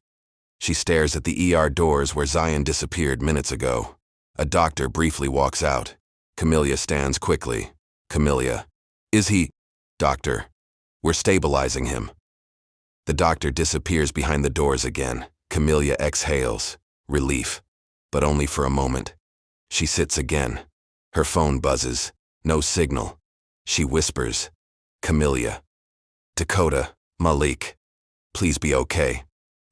She stares at the ER doors where Zion disappeared minutes ago. A doctor briefly walks out. Camellia stands quickly. Camellia. Is he? Doctor. We're stabilizing him. The doctor disappears behind the doors again. Camellia exhales. Relief. But only for a moment. She sits again. Her phone buzzes. No signal. She whispers. Camellia. Dakota. Malik. Please be okay.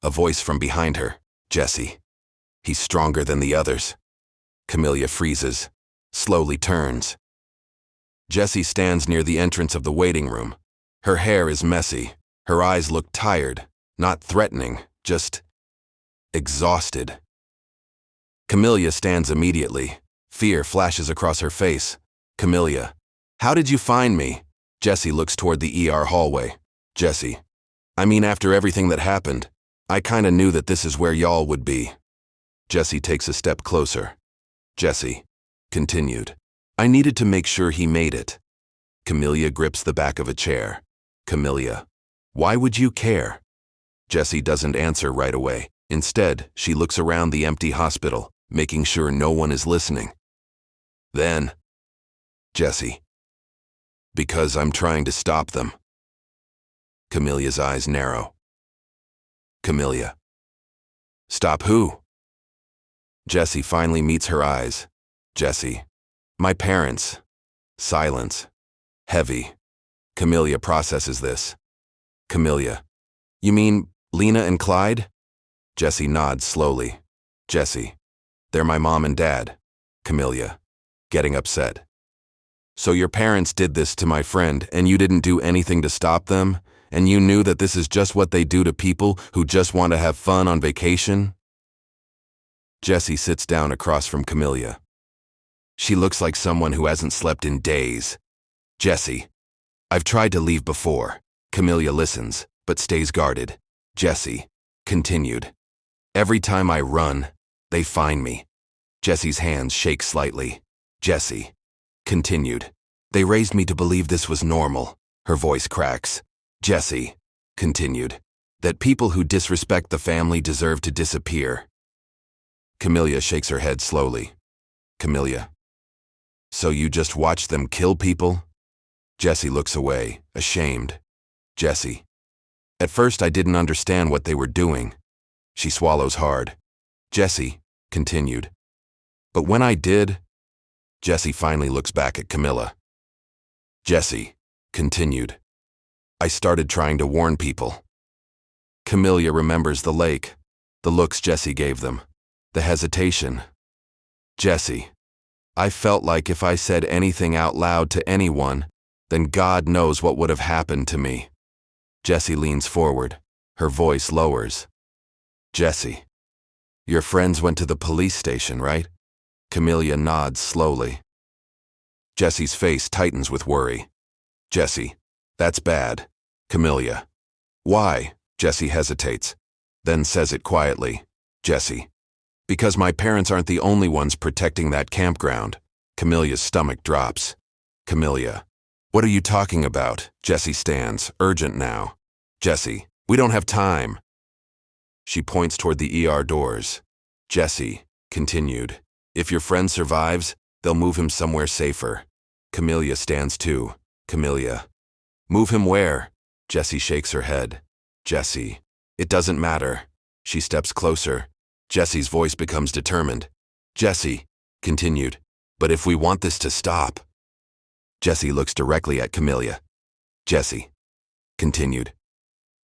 A voice from behind her. Jesse. He's stronger than the others. Camellia freezes. Slowly turns. Jesse stands near the entrance of the waiting room. Her hair is messy. Her eyes look tired, Not threatening, just exhausted. Camellia stands immediately. Fear flashes across her face. Camellia, how did you find me? Jesse looks toward the ER hallway. Jesse, I mean, after everything that happened, I kinda knew that this is where y'all would be. Jesse takes a step closer. Jesse continued, I needed to make sure he made it. Camellia grips the back of a chair. Camellia, why would you care? Jesse doesn't answer right away. Instead, she looks around the empty hospital, making sure no one is listening. Then, Jesse, because I'm trying to stop them. Camelia's eyes narrow. Camellia, stop who? Jesse finally meets her eyes. Jesse, my parents. Silence. Heavy. Camellia processes this. Camellia, you mean Lena and Clyde? Jesse nods slowly. Jesse, they're my mom and dad. Camellia, getting upset. So your parents did this to my friend and you didn't do anything to stop them? And you knew that this is just what they do to people who just want to have fun on vacation? Jesse sits down across from Camellia. She looks like someone who hasn't slept in days. Jesse, I've tried to leave before. Camellia listens, but stays guarded. Jesse continued, every time I run, they find me. Jesse's hands shake slightly. Jesse continued, they raised me to believe this was normal. Her voice cracks. Jesse continued, that people who disrespect the family deserve to disappear. Camellia shakes her head slowly. Camellia, so you just watched them kill people? Jesse looks away, ashamed. Jesse, at first I didn't understand what they were doing. She swallows hard. Jesse continued, but when I did, Jesse finally looks back at Camilla. Jesse continued, I started trying to warn people. Camellia remembers the lake, the looks Jesse gave them, the hesitation. Jesse, I felt like if I said anything out loud to anyone, then God knows what would have happened to me. Jesse leans forward. Her voice lowers. Jesse, your friends went to the police station, right? Camellia nods slowly. Jesse's face tightens with worry. Jesse, that's bad. Camellia, why? Jesse hesitates, then says it quietly. Jesse, because my parents aren't the only ones protecting that campground. Camelia's stomach drops. Camellia, what are you talking about? Jesse stands, urgent now. Jesse, we don't have time. She points toward the ER doors. Jesse continued, if your friend survives, they'll move him somewhere safer. Camellia stands too. Camellia, move him where? Jesse shakes her head. Jesse, it doesn't matter. She steps closer. Jesse's voice becomes determined. Jesse continued, but if we want this to stop. Jesse looks directly at Camellia. Jesse continued,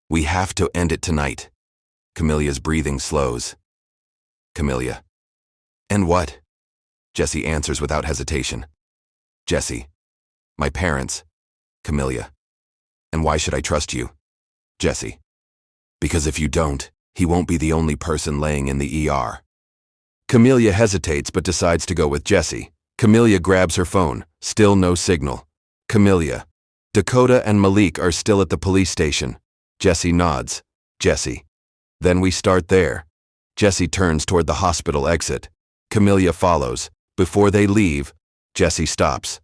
we have to end it tonight. Camelia's breathing slows. Camellia, and what? Jesse answers without hesitation. Jesse, my parents. Camellia, and why should I trust you? Jesse, because if you don't, he won't be the only person laying in the ER. Camellia hesitates but decides to go with Jesse. Camellia grabs her phone, still no signal. Camellia, Dakota and Malik are still at the police station. Jesse nods. Jesse, then we start there. Jesse turns toward the hospital exit. Camellia follows. Before they leave, Jesse stops.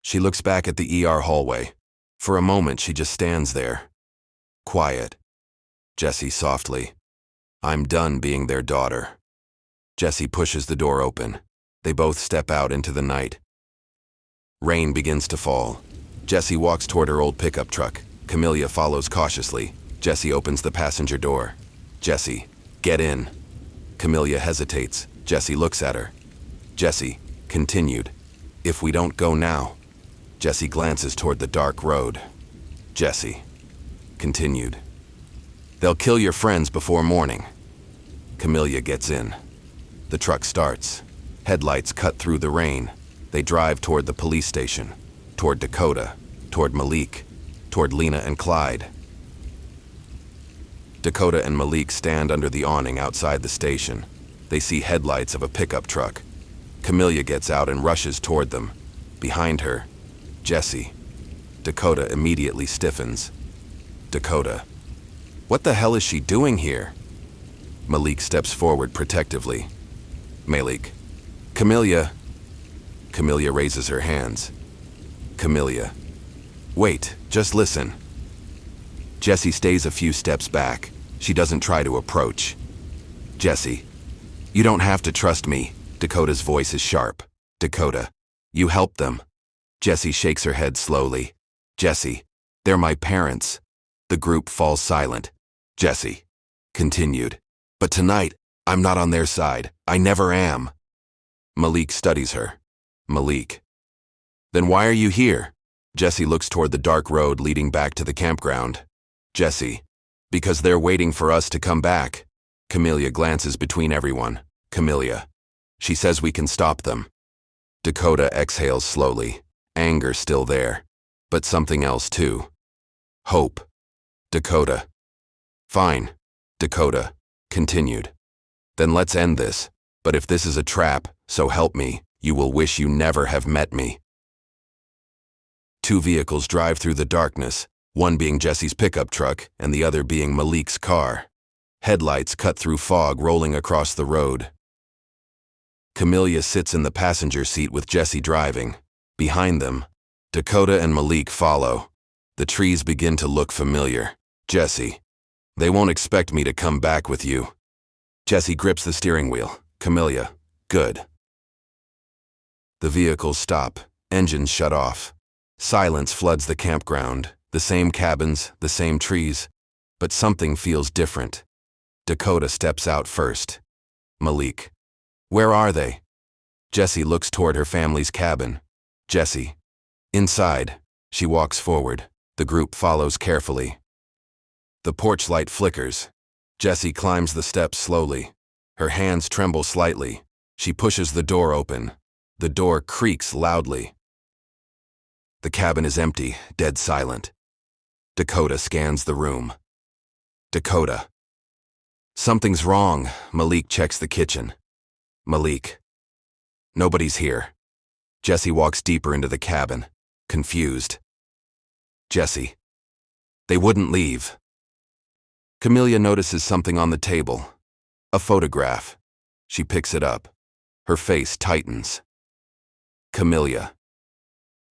She looks back at the ER hallway. For a moment she just stands there. Quiet. Jesse softly, I'm done being their daughter. Jesse pushes the door open. They both step out into the night. Rain begins to fall. Jesse walks toward her old pickup truck. Camellia follows cautiously. Jesse opens the passenger door. Jesse, get in. Camellia hesitates. Jesse looks at her. Jesse continued, if we don't go now. Jesse glances toward the dark road. Jesse continued, they'll kill your friends before morning. Camellia gets in. The truck starts. Headlights cut through the rain. They drive toward the police station, toward Dakota, toward Malik, toward Lena and Clyde. Dakota and Malik stand under the awning outside the station. They see headlights of a pickup truck. Camellia gets out and rushes toward them. Behind her, Jesse. Dakota immediately stiffens. Dakota. What the hell is she doing here? Malik steps forward protectively. Malik. Camellia. Camellia raises her hands. Camellia. Wait, just listen. Jesse stays a few steps back. She doesn't try to approach. Jesse. You don't have to trust me. Dakota's voice is sharp. Dakota. You helped them. Jesse shakes her head slowly. Jesse. They're my parents. The group falls silent. Jesse. Continued. But tonight, I'm not on their side. I never am. Malik studies her. Malik. Then why are you here? Jesse looks toward the dark road leading back to the campground. Jesse. Because they're waiting for us to come back. Camellia glances between everyone. Camellia. She says we can stop them. Dakota exhales slowly. Anger still there. But something else too. Hope. Dakota. Fine. Dakota. Continued. Then let's end this. But if this is a trap, so help me, you will wish you never have met me. Two vehicles drive through the darkness, one being Jesse's pickup truck and the other being Malik's car. Headlights cut through fog rolling across the road. Camellia sits in the passenger seat with Jesse driving. Behind them, Dakota and Malik follow. The trees begin to look familiar. Jesse. They won't expect me to come back with you. Jesse grips the steering wheel. Camellia. Good. The vehicles stop. Engines shut off. Silence floods the campground. The same cabins, the same trees. But something feels different. Dakota steps out first. Malik. Where are they? Jesse looks toward her family's cabin. Jesse. Inside. She walks forward. The group follows carefully. The porch light flickers. Jesse climbs the steps slowly. Her hands tremble slightly. She pushes the door open. The door creaks loudly. The cabin is empty, dead silent. Dakota scans the room. Dakota. Something's wrong. Malik checks the kitchen. Malik. Nobody's here. Jesse walks deeper into the cabin, confused. Jesse. They wouldn't leave. Camellia notices something on the table. A photograph. She picks it up. Her face tightens. Camellia.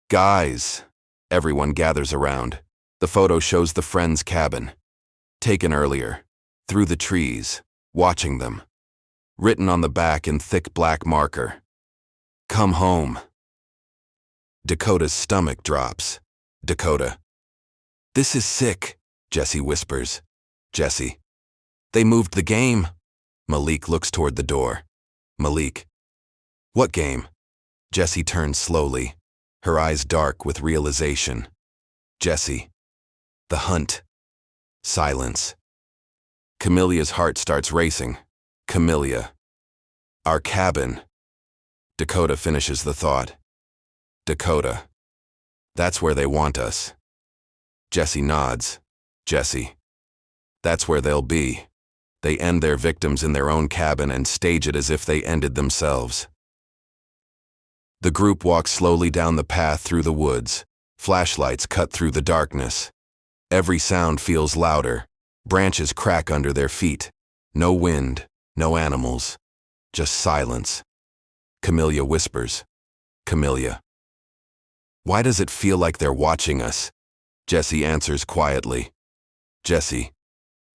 Guys. Everyone gathers around. The photo shows the friend's cabin. Taken earlier. Through the trees. Watching them. Written on the back in thick black marker. Come home. Dakota's stomach drops. Dakota. This is sick, Jesse whispers. Jesse. They moved the game. Malik looks toward the door. Malik. What game? Jesse turns slowly, her eyes dark with realization. Jesse. The hunt. Silence. Camelia's heart starts racing. Camellia. Our cabin. Dakota finishes the thought. Dakota. That's where they want us. Jesse nods. Jesse. That's where they'll be. They end their victims in their own cabin and stage it as if they ended themselves. The group walks slowly down the path through the woods. Flashlights cut through the darkness. Every sound feels louder. Branches crack under their feet. No wind, no animals. Just silence. Camellia whispers. Camellia. Why does it feel like they're watching us? Jesse answers quietly. Jesse.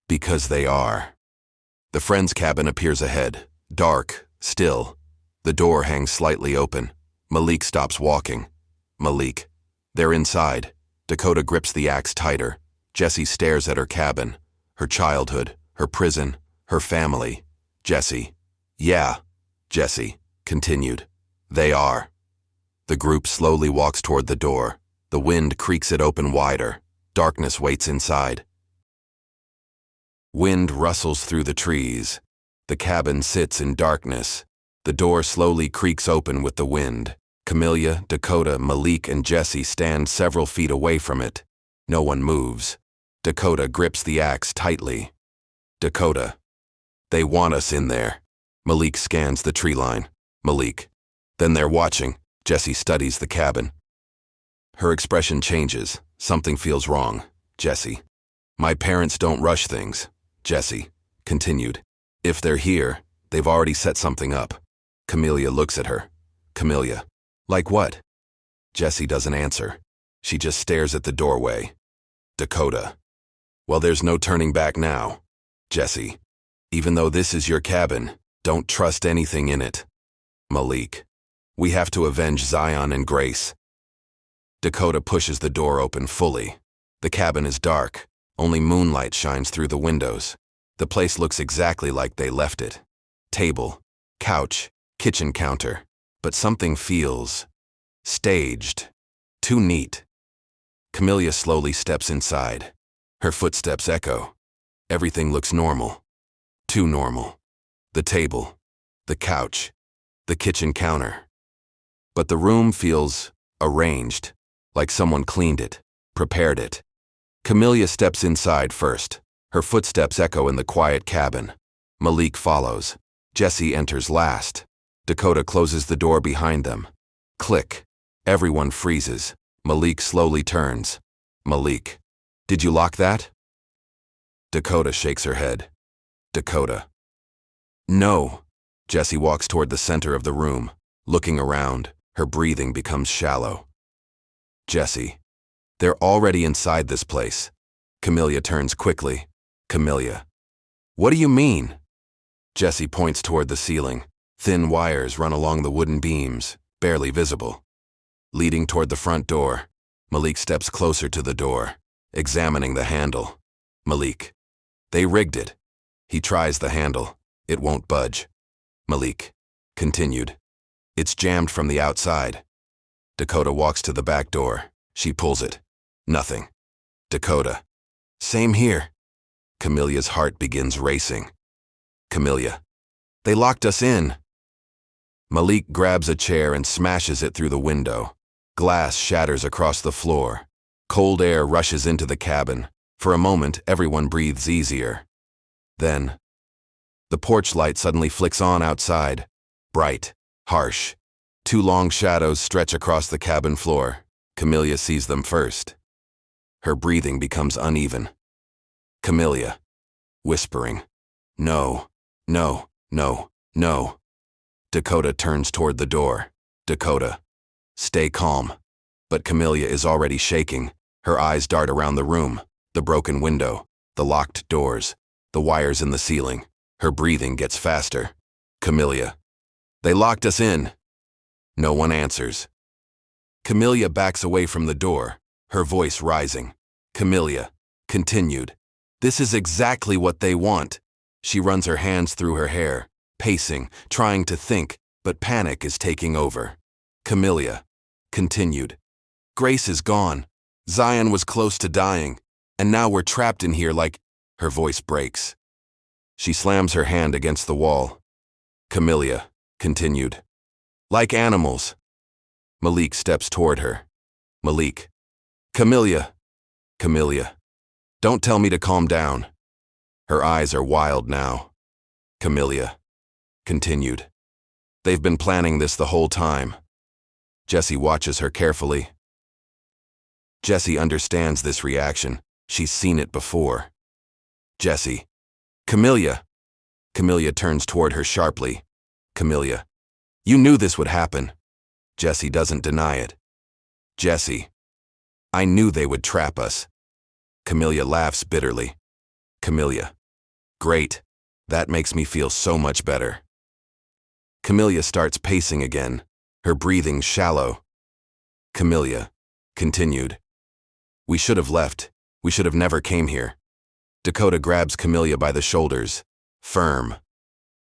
Because they are. The friend's cabin appears ahead. Dark, still. The door hangs slightly open. Malik stops walking. Malik. They're inside. Dakota grips the axe tighter. Jesse stares at her cabin. Her childhood. Her prison. Her family. Jesse. Yeah. Jesse. Continued. They are. The group slowly walks toward the door. The wind creaks it open wider. Darkness waits inside. Wind rustles through the trees. The cabin sits in darkness. The door slowly creaks open with the wind. Camellia, Dakota, Malik, and Jesse stand several feet away from it. No one moves. Dakota grips the axe tightly. Dakota. They want us in there. Malik scans the tree line. Malik. Then they're watching. Jessie studies the cabin. Her expression changes. Something feels wrong. Jessie. My parents don't rush things. Jessie. Continued. If they're here, they've already set something up. Camellia looks at her. Camellia. Like what? Jessie doesn't answer. She just stares at the doorway. Dakota. Well, there's no turning back now. Jessie. Even though this is your cabin, don't trust anything in it. Malik. We have to avenge Zion and Grace. Dakota pushes the door open fully. The cabin is dark. Only moonlight shines through the windows. The place looks exactly like they left it. Table, couch, kitchen counter. But something feels staged. Too neat. Camellia slowly steps inside. Her footsteps echo. Everything looks normal. Too normal. The table, the couch, the kitchen counter. But the room feels arranged, like someone cleaned it, prepared it. Camellia steps inside first. Her footsteps echo in the quiet cabin. Malik follows. Jessie enters last. Dakota closes the door behind them. Click. Everyone freezes. Malik slowly turns. Malik. Did you lock that? Dakota shakes her head. Dakota. No. Jessie walks toward the center of the room. Looking around, her breathing becomes shallow. Jessie. They're already inside this place. Camellia turns quickly. Camellia. What do you mean? Jessie points toward the ceiling. Thin wires run along the wooden beams, barely visible. Leading toward the front door, Malik steps closer to the door, examining the handle. Malik. They rigged it. He tries the handle. It won't budge. Malik. Continued. It's jammed from the outside. Dakota walks to the back door. She pulls it. Nothing. Dakota. Same here. Camelia's heart begins racing. Camellia. They locked us in. Malik grabs a chair and smashes it through the window. Glass shatters across the floor. Cold air rushes into the cabin. For a moment, everyone breathes easier. Then, the porch light suddenly flicks on outside. Bright, harsh. Two long shadows stretch across the cabin floor. Camellia sees them first. Her breathing becomes uneven. Camellia. Whispering. No, no, no, no. Dakota turns toward the door. Dakota. Stay calm. But Camellia is already shaking. Her eyes dart around the room. The broken window. The locked doors. The wires in the ceiling. Her breathing gets faster. Camellia. They locked us in. No one answers. Camellia backs away from the door, her voice rising. Camellia. Continued. This is exactly what they want. She runs her hands through her hair, pacing, trying to think, but panic is taking over. Camellia. Continued. Grace is gone. Zion was close to dying, and now we're trapped in here like... Her voice breaks. She slams her hand against the wall. Camellia. Continued. Like animals. Malik steps toward her. Malik. Camellia. Camellia. Don't tell me to calm down. Her eyes are wild now. Camellia. Continued. They've been planning this the whole time. Jessie watches her carefully. Jessie understands this reaction. She's seen it before. Jessie. Camellia. Camellia turns toward her sharply. Camellia. You knew this would happen. Jessie doesn't deny it. Jessie. I knew they would trap us. Camellia laughs bitterly. Camellia. Great. That makes me feel so much better. Camellia starts pacing again, her breathing shallow. Camellia. Continued. We should have left. We should have never came here. Dakota grabs Camellia by the shoulders. Firm.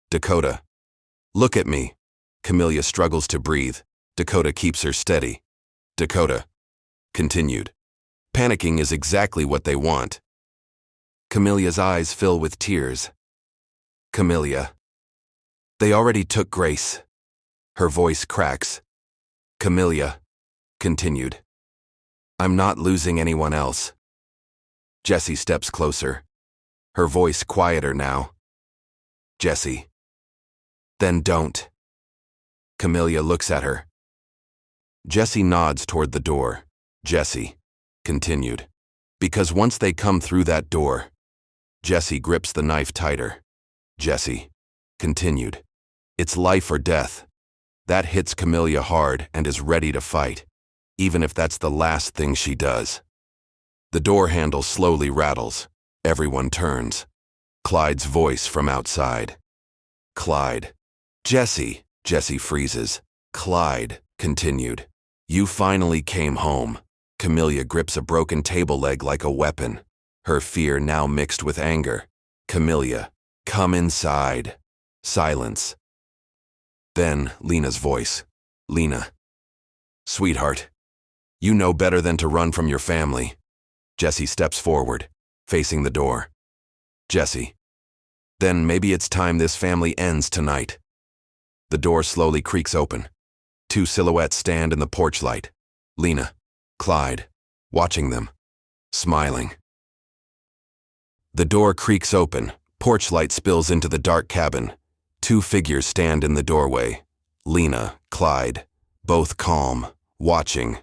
Dakota. Look at me. Camellia struggles to breathe. Dakota keeps her steady. Dakota. Continued. Panicking is exactly what they want. Camelia's eyes fill with tears. Camellia. They already took Grace. Her voice cracks. Camellia. Continued. I'm not losing anyone else. Jessie steps closer. her voice quieter now. Jesse. Then don't. Camelia looks at her. Jesse nods toward the door. Jesse continued. Because once they come through that door, Jesse grips the knife tighter. Jesse continued. It's life or death. That hits Camelia hard and is ready to fight, even if that's the last thing she does. The door handle slowly rattles. Everyone turns. Clyde's voice from outside. Clyde. Jesse. Jesse freezes. Clyde continued. You finally came home. Camelia grips a broken table leg like a weapon, her fear now mixed with anger. Camelia, come inside. Silence. Then Lena's voice. Lena. Sweetheart, you know better than to run from your family. Jesse steps forward, facing the door. Jesse. Then maybe it's time this family ends tonight. The door slowly creaks open. Two silhouettes stand in the porch light. Lena, Clyde, watching them, smiling. The door creaks open. Porch light spills into the dark cabin. Two figures stand in the doorway. Lena, Clyde, both calm, watching.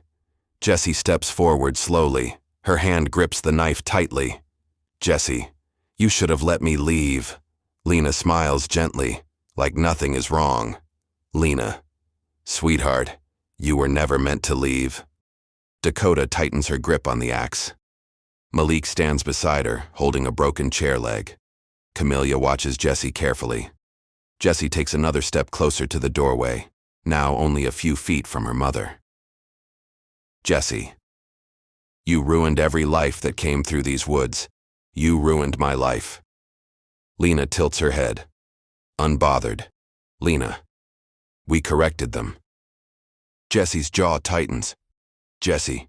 Jesse steps forward slowly. Her hand grips the knife tightly. Jesse, you should have let me leave. Lena smiles gently, like nothing is wrong. Lena, sweetheart, you were never meant to leave. Dakota tightens her grip on the axe. Malik stands beside her, holding a broken chair leg. Camelia watches Jesse carefully. Jesse takes another step closer to the doorway, now only a few feet from her mother. Jesse, you ruined every life that came through these woods. You ruined my life. Lena tilts her head. Unbothered. Lena, we corrected them. Jesse's jaw tightens. Jesse,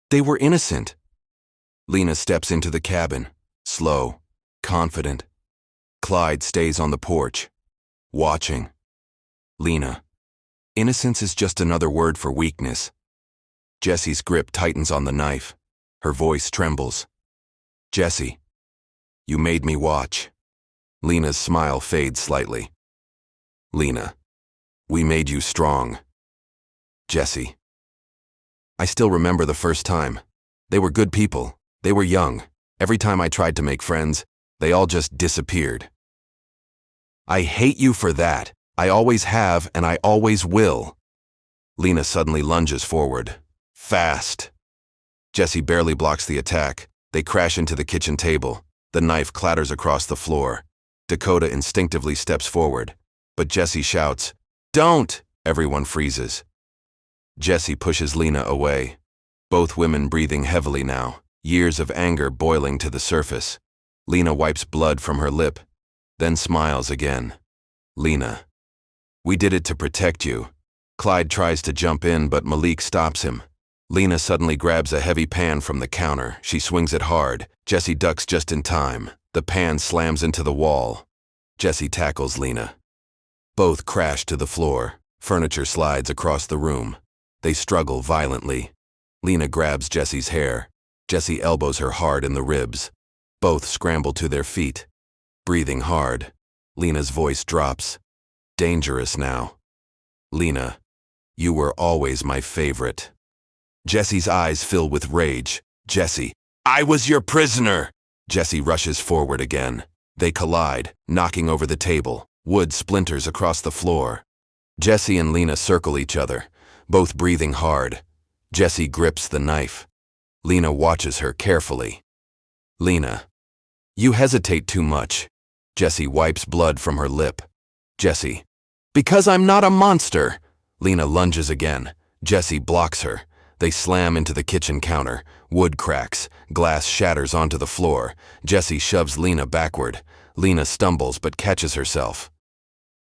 they were innocent. Lena steps into the cabin, slow, confident. Clyde stays on the porch, watching. Lena, innocence is just another word for weakness. Jesse's grip tightens on the knife. Her voice trembles. Jesse, you made me watch. Lena's smile fades slightly. Lena, we made you strong. Jesse, I still remember the first time. They were good people. They were young. Every time I tried to make friends, they all just disappeared. I hate you for that. I always have and I always will. Lena suddenly lunges forward. Fast. Jesse barely blocks the attack. They crash into the kitchen table. The knife clatters across the floor. Dakota instinctively steps forward, but Jesse shouts, "Don't!" Everyone freezes. Jesse pushes Lena away. Both women breathing heavily now, years of anger boiling to the surface. Lena wipes blood from her lip, then smiles again. Lena, we did it to protect you. Clyde tries to jump in, but Malik stops him. Lena suddenly grabs a heavy pan from the counter. She swings it hard. Jesse ducks just in time. The pan slams into the wall. Jesse tackles Lena. Both crash to the floor. Furniture slides across the room. They struggle violently. Lena grabs Jesse's hair. Jesse elbows her hard in the ribs. Both scramble to their feet. Breathing hard. Lena's voice drops. Dangerous now. Lena, you were always my favorite. Jesse's eyes fill with rage. Jesse, I was your prisoner! Jesse rushes forward again. They collide, knocking over the table. Wood splinters across the floor. Jesse and Lena circle each other, both breathing hard. Jesse grips the knife. Lena watches her carefully. Lena, you hesitate too much. Jesse wipes blood from her lip. Jesse, because I'm not a monster. Lena lunges again. Jesse blocks her. They slam into the kitchen counter. Wood cracks. Glass shatters onto the floor. Jesse shoves Lena backward. Lena stumbles but catches herself.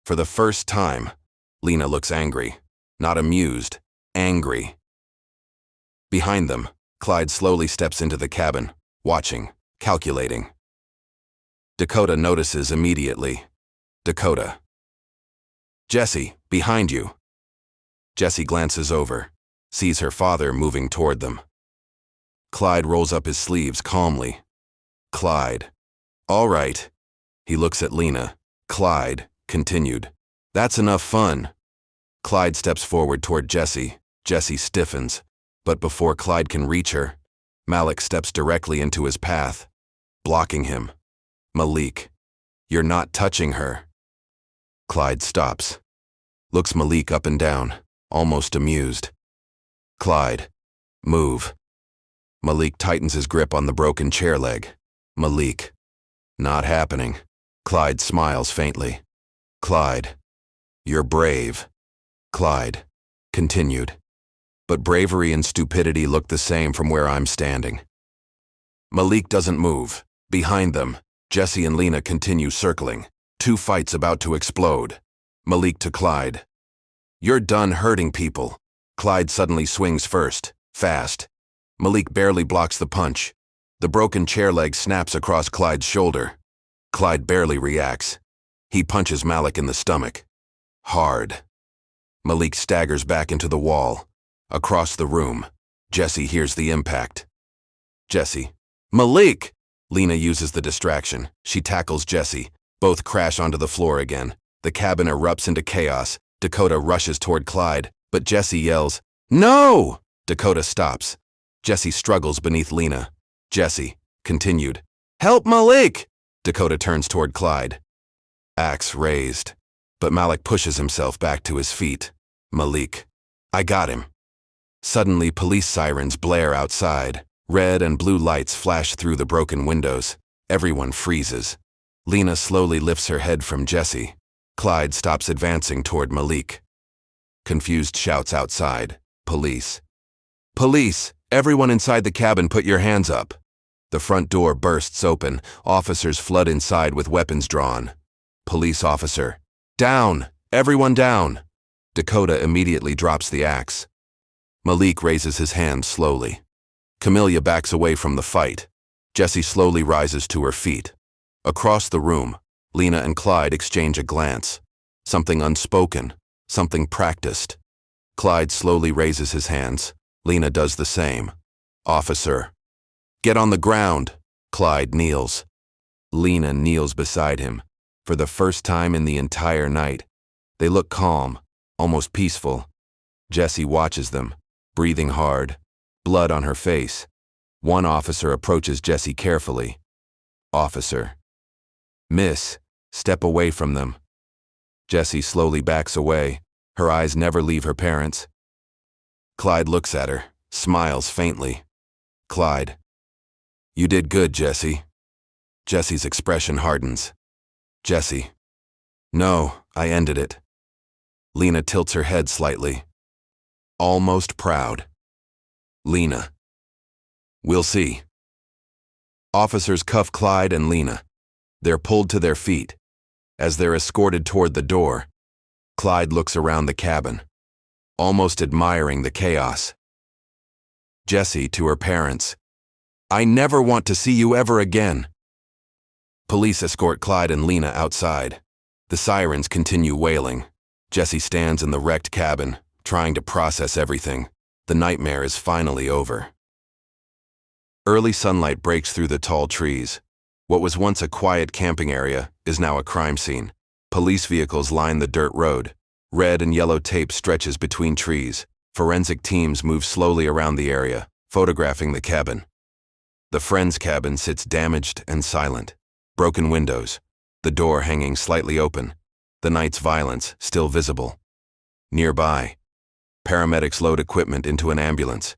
For the first time, Lena looks angry. Not amused. Angry. Behind them, Clyde slowly steps into the cabin, watching, calculating. Dakota notices immediately. Dakota. Jesse, behind you. Jesse glances over, sees her father moving toward them. Clyde rolls up his sleeves calmly. Clyde. All right. He looks at Lena. Clyde continued. That's enough fun. Clyde steps forward toward Jessie. Jessie stiffens, but before Clyde can reach her, Malik steps directly into his path, blocking him. Malik, you're not touching her. Clyde stops, looks Malik up and down, almost amused. Clyde, move. Malik tightens his grip on the broken chair leg. Malik, not happening. Clyde smiles faintly. Clyde, you're brave. Clyde continued. But bravery and stupidity look the same from where I'm standing. Malik doesn't move. Behind them, Jessie and Lena continue circling. Two fights about to explode. Malik to Clyde. You're done hurting people. Clyde suddenly swings first, fast. Malik barely blocks the punch. The broken chair leg snaps across Clyde's shoulder. Clyde barely reacts. He punches Malik in the stomach. Hard. Malik staggers back into the wall. Across the room, Jessie hears the impact. Jessie. Malik! Lena uses the distraction. She tackles Jessie. Both crash onto the floor again. The cabin erupts into chaos. Dakota rushes toward Clyde, but Jessie yells, No! Dakota stops. Jessie struggles beneath Lena. Jessie continued. Help Malik! Dakota turns toward Clyde. Axe raised, but Malik pushes himself back to his feet. Malik. I got him. Suddenly, police sirens blare outside. Red and blue lights flash through the broken windows. Everyone freezes. Lena slowly lifts her head from Jessie. Clyde stops advancing toward Malik. Confused shouts outside. Police. Police! Everyone inside the cabin, put your hands up. The front door bursts open. Officers flood inside with weapons drawn. Police officer. Down! Everyone down! Dakota immediately drops the axe. Malik raises his hand slowly. Camellia backs away from the fight. Jessie slowly rises to her feet. Across the room, Lena and Clyde exchange a glance. Something unspoken, something practiced. Clyde slowly raises his hands. Lena does the same. Officer. Get on the ground. Clyde kneels. Lena kneels beside him. For the first time in the entire night, they look calm, almost peaceful. Jessie watches them, breathing hard, blood on her face. One officer approaches Jessie carefully. Officer. Miss, step away from them. Jessie slowly backs away. Her eyes never leave her parents. Clyde looks at her, smiles faintly. Clyde. You did good, Jessie. Jessie's expression hardens. Jessie. No, I ended it. Lena tilts her head slightly. Almost proud. Lena. We'll see. Officers cuff Clyde and Lena. They're pulled to their feet. As they're escorted toward the door, Clyde looks around the cabin, almost admiring the chaos. Jessie to her parents. I never want to see you ever again. Police escort Clyde and Lena outside. The sirens continue wailing. Jessie stands in the wrecked cabin, trying to process everything. The nightmare is finally over. Early sunlight breaks through the tall trees. What was once a quiet camping area is now a crime scene. Police vehicles line the dirt road. Red and yellow tape stretches between trees. Forensic teams move slowly around the area, photographing the cabin. The friend's cabin sits damaged and silent. Broken windows, the door hanging slightly open. The night's violence still visible. Nearby, paramedics load equipment into an ambulance.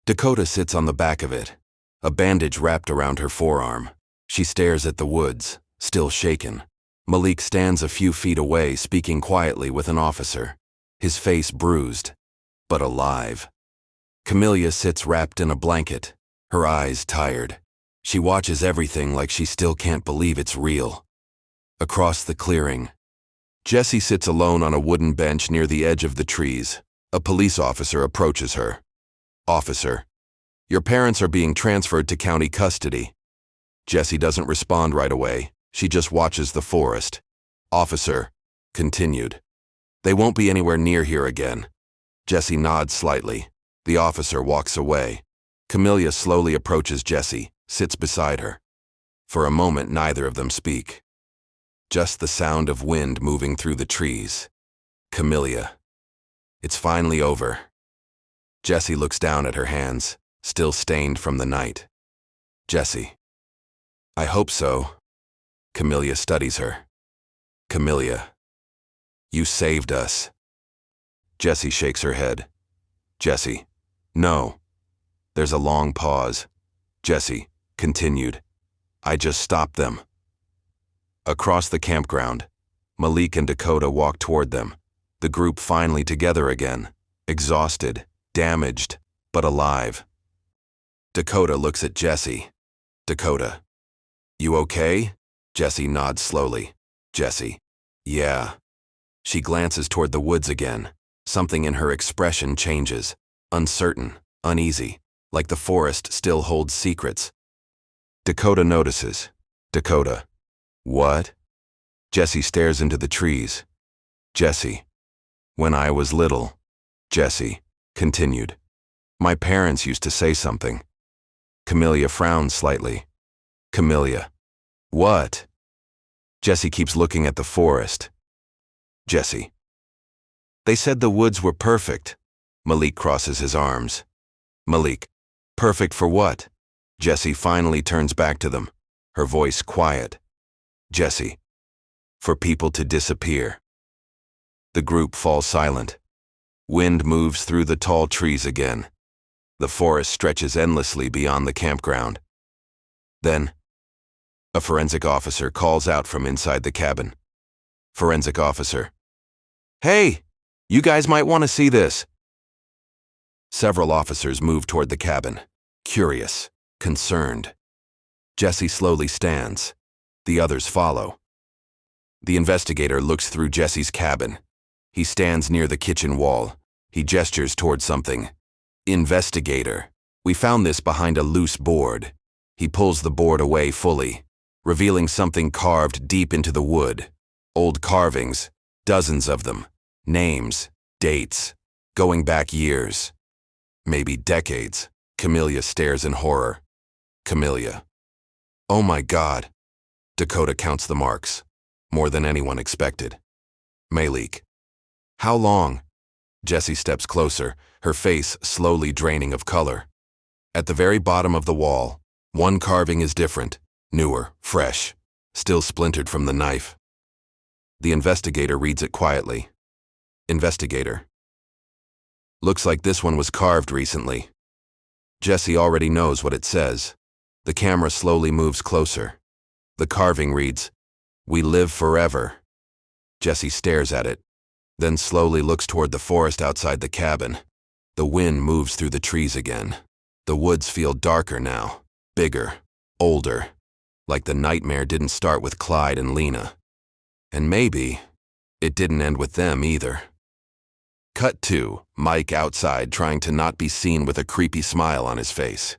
Dakota sits on the back of it, a bandage wrapped around her forearm. She stares at the woods, still shaken. Malik stands a few feet away, speaking quietly with an officer, his face bruised, but alive. Camellia sits wrapped in a blanket, her eyes tired. She watches everything like she still can't believe it's real. Across the clearing, Jessie sits alone on a wooden bench near the edge of the trees. A police officer approaches her. Officer, your parents are being transferred to county custody. Jessie doesn't respond right away. She just watches the forest. Officer continued. They won't be anywhere near here again. Jessie nods slightly. The officer walks away. Camellia slowly approaches Jessie, sits beside her. For a moment, neither of them speak. Just the sound of wind moving through the trees. Camellia. It's finally over. Jessie looks down at her hands, still stained from the night. Jessie. I hope so. Camellia studies her. Camellia. You saved us. Jessie shakes her head. Jessie. No. There's a long pause. Jessie continued. I just stopped them. Across the campground, Malik and Dakota walk toward them, the group finally together again, exhausted, damaged, but alive. Dakota looks at Jessie. Dakota. You okay? Jessie nods slowly. Jessie. Yeah. She glances toward the woods again. Something in her expression changes. Uncertain, uneasy, like the forest still holds secrets. Dakota notices. Dakota. What? Jessie stares into the trees. Jessie. When I was little. Jessie continued. My parents used to say something. Camellia frowns slightly. Camellia. What? Jessie keeps looking at the forest. Jessie. They said the woods were perfect. Malik crosses his arms. Malik. Perfect for what? Jessie finally turns back to them, her voice quiet. Jessie. For people to disappear. The group falls silent. Wind moves through the tall trees again. The forest stretches endlessly beyond the campground. Then, a forensic officer calls out from inside the cabin. Forensic officer. Hey, you guys might want to see this. Several officers move toward the cabin, curious, concerned. Jessie slowly stands. The others follow. The investigator looks through Jessie's cabin. He stands near the kitchen wall. He gestures toward something. Investigator. We found this behind a loose board. He pulls the board away fully, revealing something carved deep into the wood. Old carvings, dozens of them. Names, dates, going back years. Maybe decades. Camellia stares in horror. Camellia. Oh my God. Dakota counts the marks. More than anyone expected. Malik. How long? Jessie steps closer, her face slowly draining of color. At the very bottom of the wall, one carving is different, newer, fresh, still splintered from the knife. The investigator reads it quietly. Investigator. Looks like this one was carved recently. Jessie already knows what it says. The camera slowly moves closer. The carving reads, We live forever. Jessie stares at it, then slowly looks toward the forest outside the cabin. The wind moves through the trees again. The woods feel darker now, bigger, older, like the nightmare didn't start with Clyde and Lena. And maybe it didn't end with them either. Cut 2, Mike outside trying to not be seen with a creepy smile on his face.